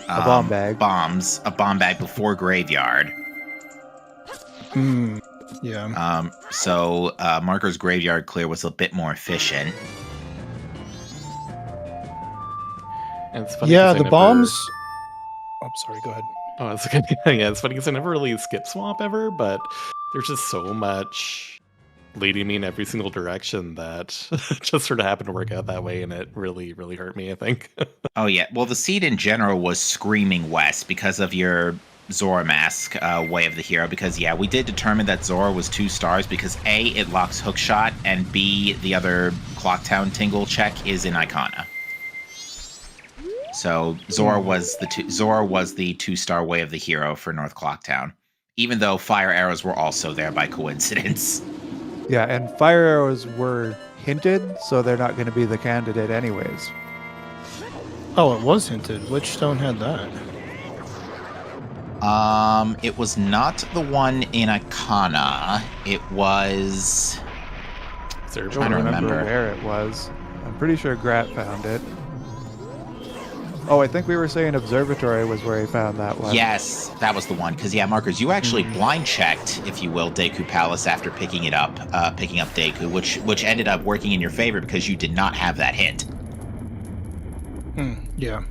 A bomb bag. a bomb bag before graveyard. Yeah. So Marker's graveyard clear was a bit more efficient. And it's funny Yeah, 'cause I the never- bombs. Oh, sorry. Go ahead. Oh, it's okay. Yeah, it's funny because I never really skip Swamp ever, but there's just so much leading me in every single direction that just sort of happened to work out that way, and it really, really hurt me, I think. Oh yeah, well the seed in general was screaming west because of your Zora mask way of the hero, because yeah, we did determine that Zora was 2 stars because A, it locks hookshot, and B, the other Clocktown tingle check is in Icana. So Zora was the 2-star way of the hero for North Clocktown, even though fire arrows were also there by coincidence. Yeah, and fire arrows were hinted, so they're not going to be the candidate anyways. Oh, it was hinted. Which stone had that? It was not the one in Icana. It was... Is there I a don't Trying to remember remember. where it was. I'm pretty sure Grat found it. Oh, I think we were saying Observatory was where he found that one. Yes, that was the one. Because, yeah, Markers, you actually blind checked, if you will, Deku Palace after picking up Deku, which ended up working in your favor because you did not have that hint. Yeah.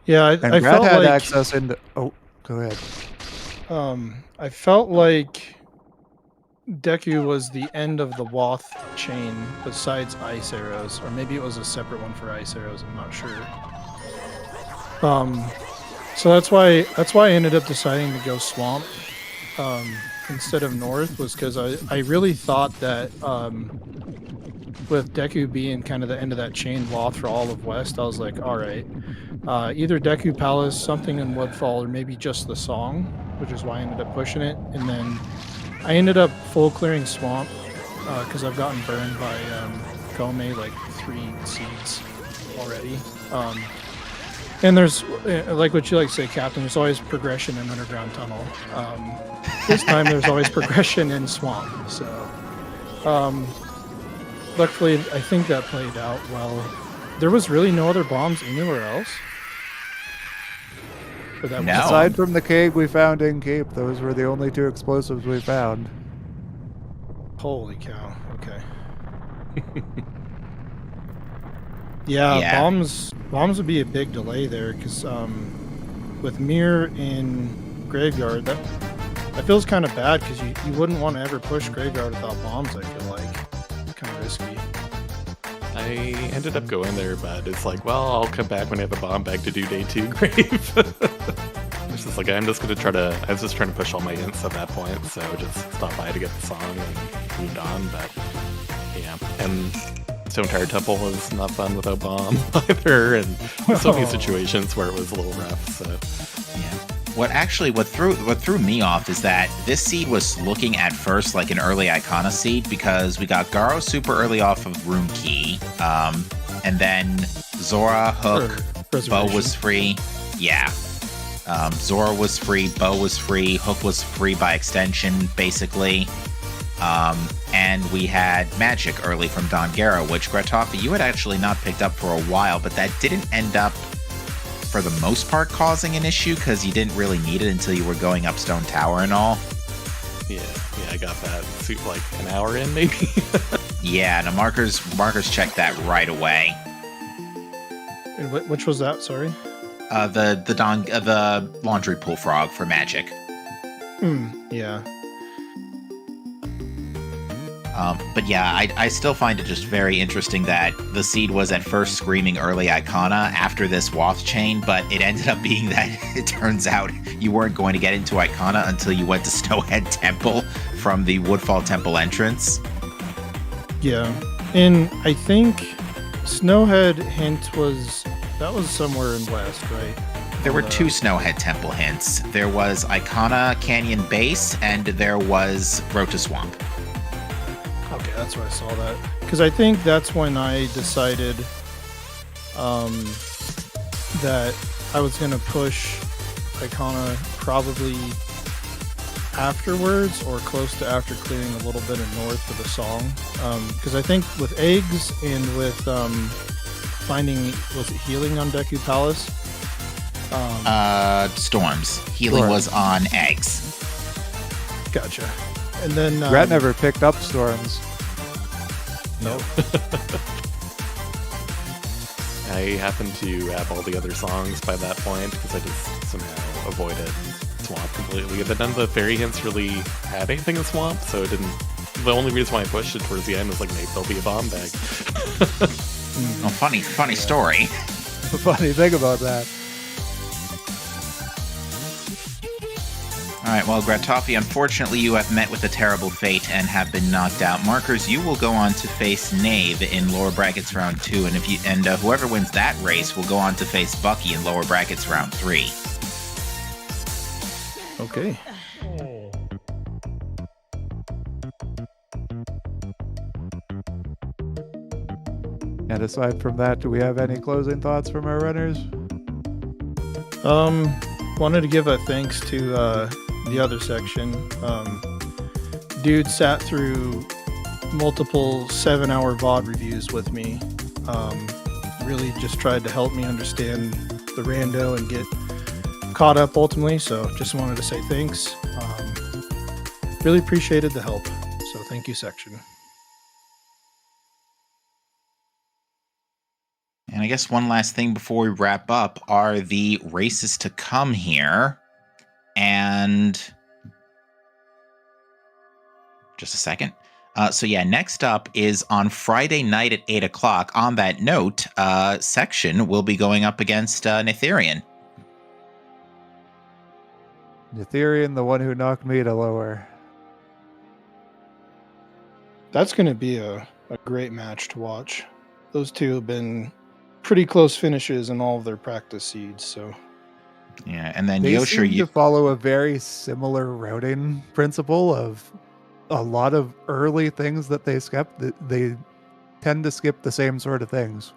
Yeah, And I Grat felt had like access into... Oh, go ahead. I felt like Deku was the end of the Wath chain besides ice arrows, or maybe it was a separate one for ice arrows. I'm not sure. So that's why I ended up deciding to go swamp instead of north, was because I really thought that with Deku being kind of the end of that chain Wath for all of West, I was like, all right, either Deku Palace, something in Woodfall, or maybe just the song, which is why I ended up pushing it. And then I ended up full clearing swamp because I've gotten burned by Kome like 3 seeds already. And there's, like what you like to say, Captain, there's always progression in Underground Tunnel. This time there's always progression in Swamp. So Luckily, I think that played out well. There was really no other bombs anywhere else. Or that No. was Aside from the keg we found in Cape, those were the only 2 explosives we found. Holy cow. Okay. Yeah, Yeah. bombs would be a big delay there because with Mir in Graveyard, that feels kind of bad because you wouldn't want to ever push Graveyard without bombs. I feel like kind of risky. I ended up going there, but it's like, well, I'll come back when I have a bomb bag to do day 2 grave. It's just like, I was just trying to push all my hints at that point, so just stopped by to get the song and moved on, but yeah. And Stone Tower Temple was not fun without bomb either, and so many situations where it was a little rough, so. Yeah. What threw me off is that this seed was looking at first like an early Icana seed because we got Garo super early off of Room Key, and then Zora, Hook, Bow was free. Yeah. Zora was free, Bow was free, Hook was free by extension, basically. And we had Magic early from Don Garo, which Gratoffie, you had actually not picked up for a while, but that didn't end up, for the most part, causing an issue because you didn't really need it until you were going up Stone Tower and all. Yeah, I got that like an hour in, maybe. Yeah, no, markers checked that right away. And which was that? Sorry. The laundry pool frog for Magic. Yeah. But yeah, I still find it just very interesting that the seed was at first screaming early Icana after this Wath chain, but it ended up being that it turns out you weren't going to get into Icana until you went to Snowhead Temple from the Woodfall Temple entrance. Yeah. And I think Snowhead hint was somewhere in West, right? There were 2 Snowhead Temple hints. There was Icana Canyon Base, and there was Rota Swamp. Okay, that's where I saw that. Because I think that's when I decided that I was going to push Icana probably afterwards or close to after clearing a little bit of north for the song. Because I think with eggs and with finding, was it healing on Deku Palace? Storms. Healing was on eggs. Gotcha. And then Rat never picked up storms. No. I happened to have all the other songs by that point because I just somehow avoided Swamp completely. But none of the fairy hints really had anything in Swamp, so it didn't. The only reason why I pushed it towards the end was like, maybe there'll be a bomb bag. Oh, funny story. The funny thing about that. Alright, well, Gratoffie, unfortunately you have met with a terrible fate and have been knocked out. Markers, you will go on to face Knave in lower brackets round 2, and whoever wins that race will go on to face Bucky in lower brackets round 3. Okay. And aside from that, do we have any closing thoughts from our runners? Wanted to give a thanks to the other section. Dude sat through multiple 7-hour VOD reviews with me. Really just tried to help me understand the rando and get caught up ultimately. So just wanted to say thanks. Really appreciated the help. So thank you, section. And I guess one last thing before we wrap up are the races to come here. And just a second. So yeah, next up is on Friday night at 8 o'clock. On that note, Section will be going up against Netherian. Netherian, the one who knocked me to lower. That's going to be a great match to watch. Those two have been pretty close finishes in all of their practice seeds, so... Yeah, and then They Yosher, seem to follow a very similar routing principle of a lot of early things that they skip. They tend to skip the same sort of things.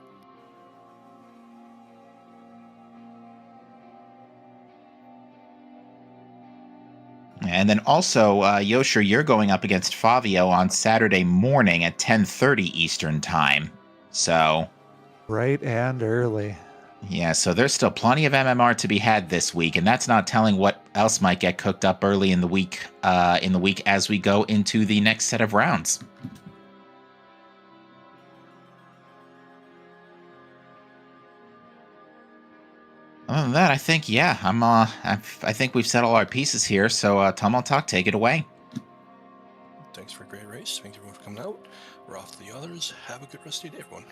And then also, Yosher, you're going up against Favio on Saturday morning at 10:30 Eastern Time. So, Bright and early. yeah, so there's still plenty of MMR to be had this week, and that's not telling what else might get cooked up early in the week. As we go into the next set of rounds. Other than that, I think I think we've said all our pieces here. So, Tom, I'll take it away. Thanks for a great race. Thanks everyone for coming out. We're off to the others. Have a good rest of your day, everyone.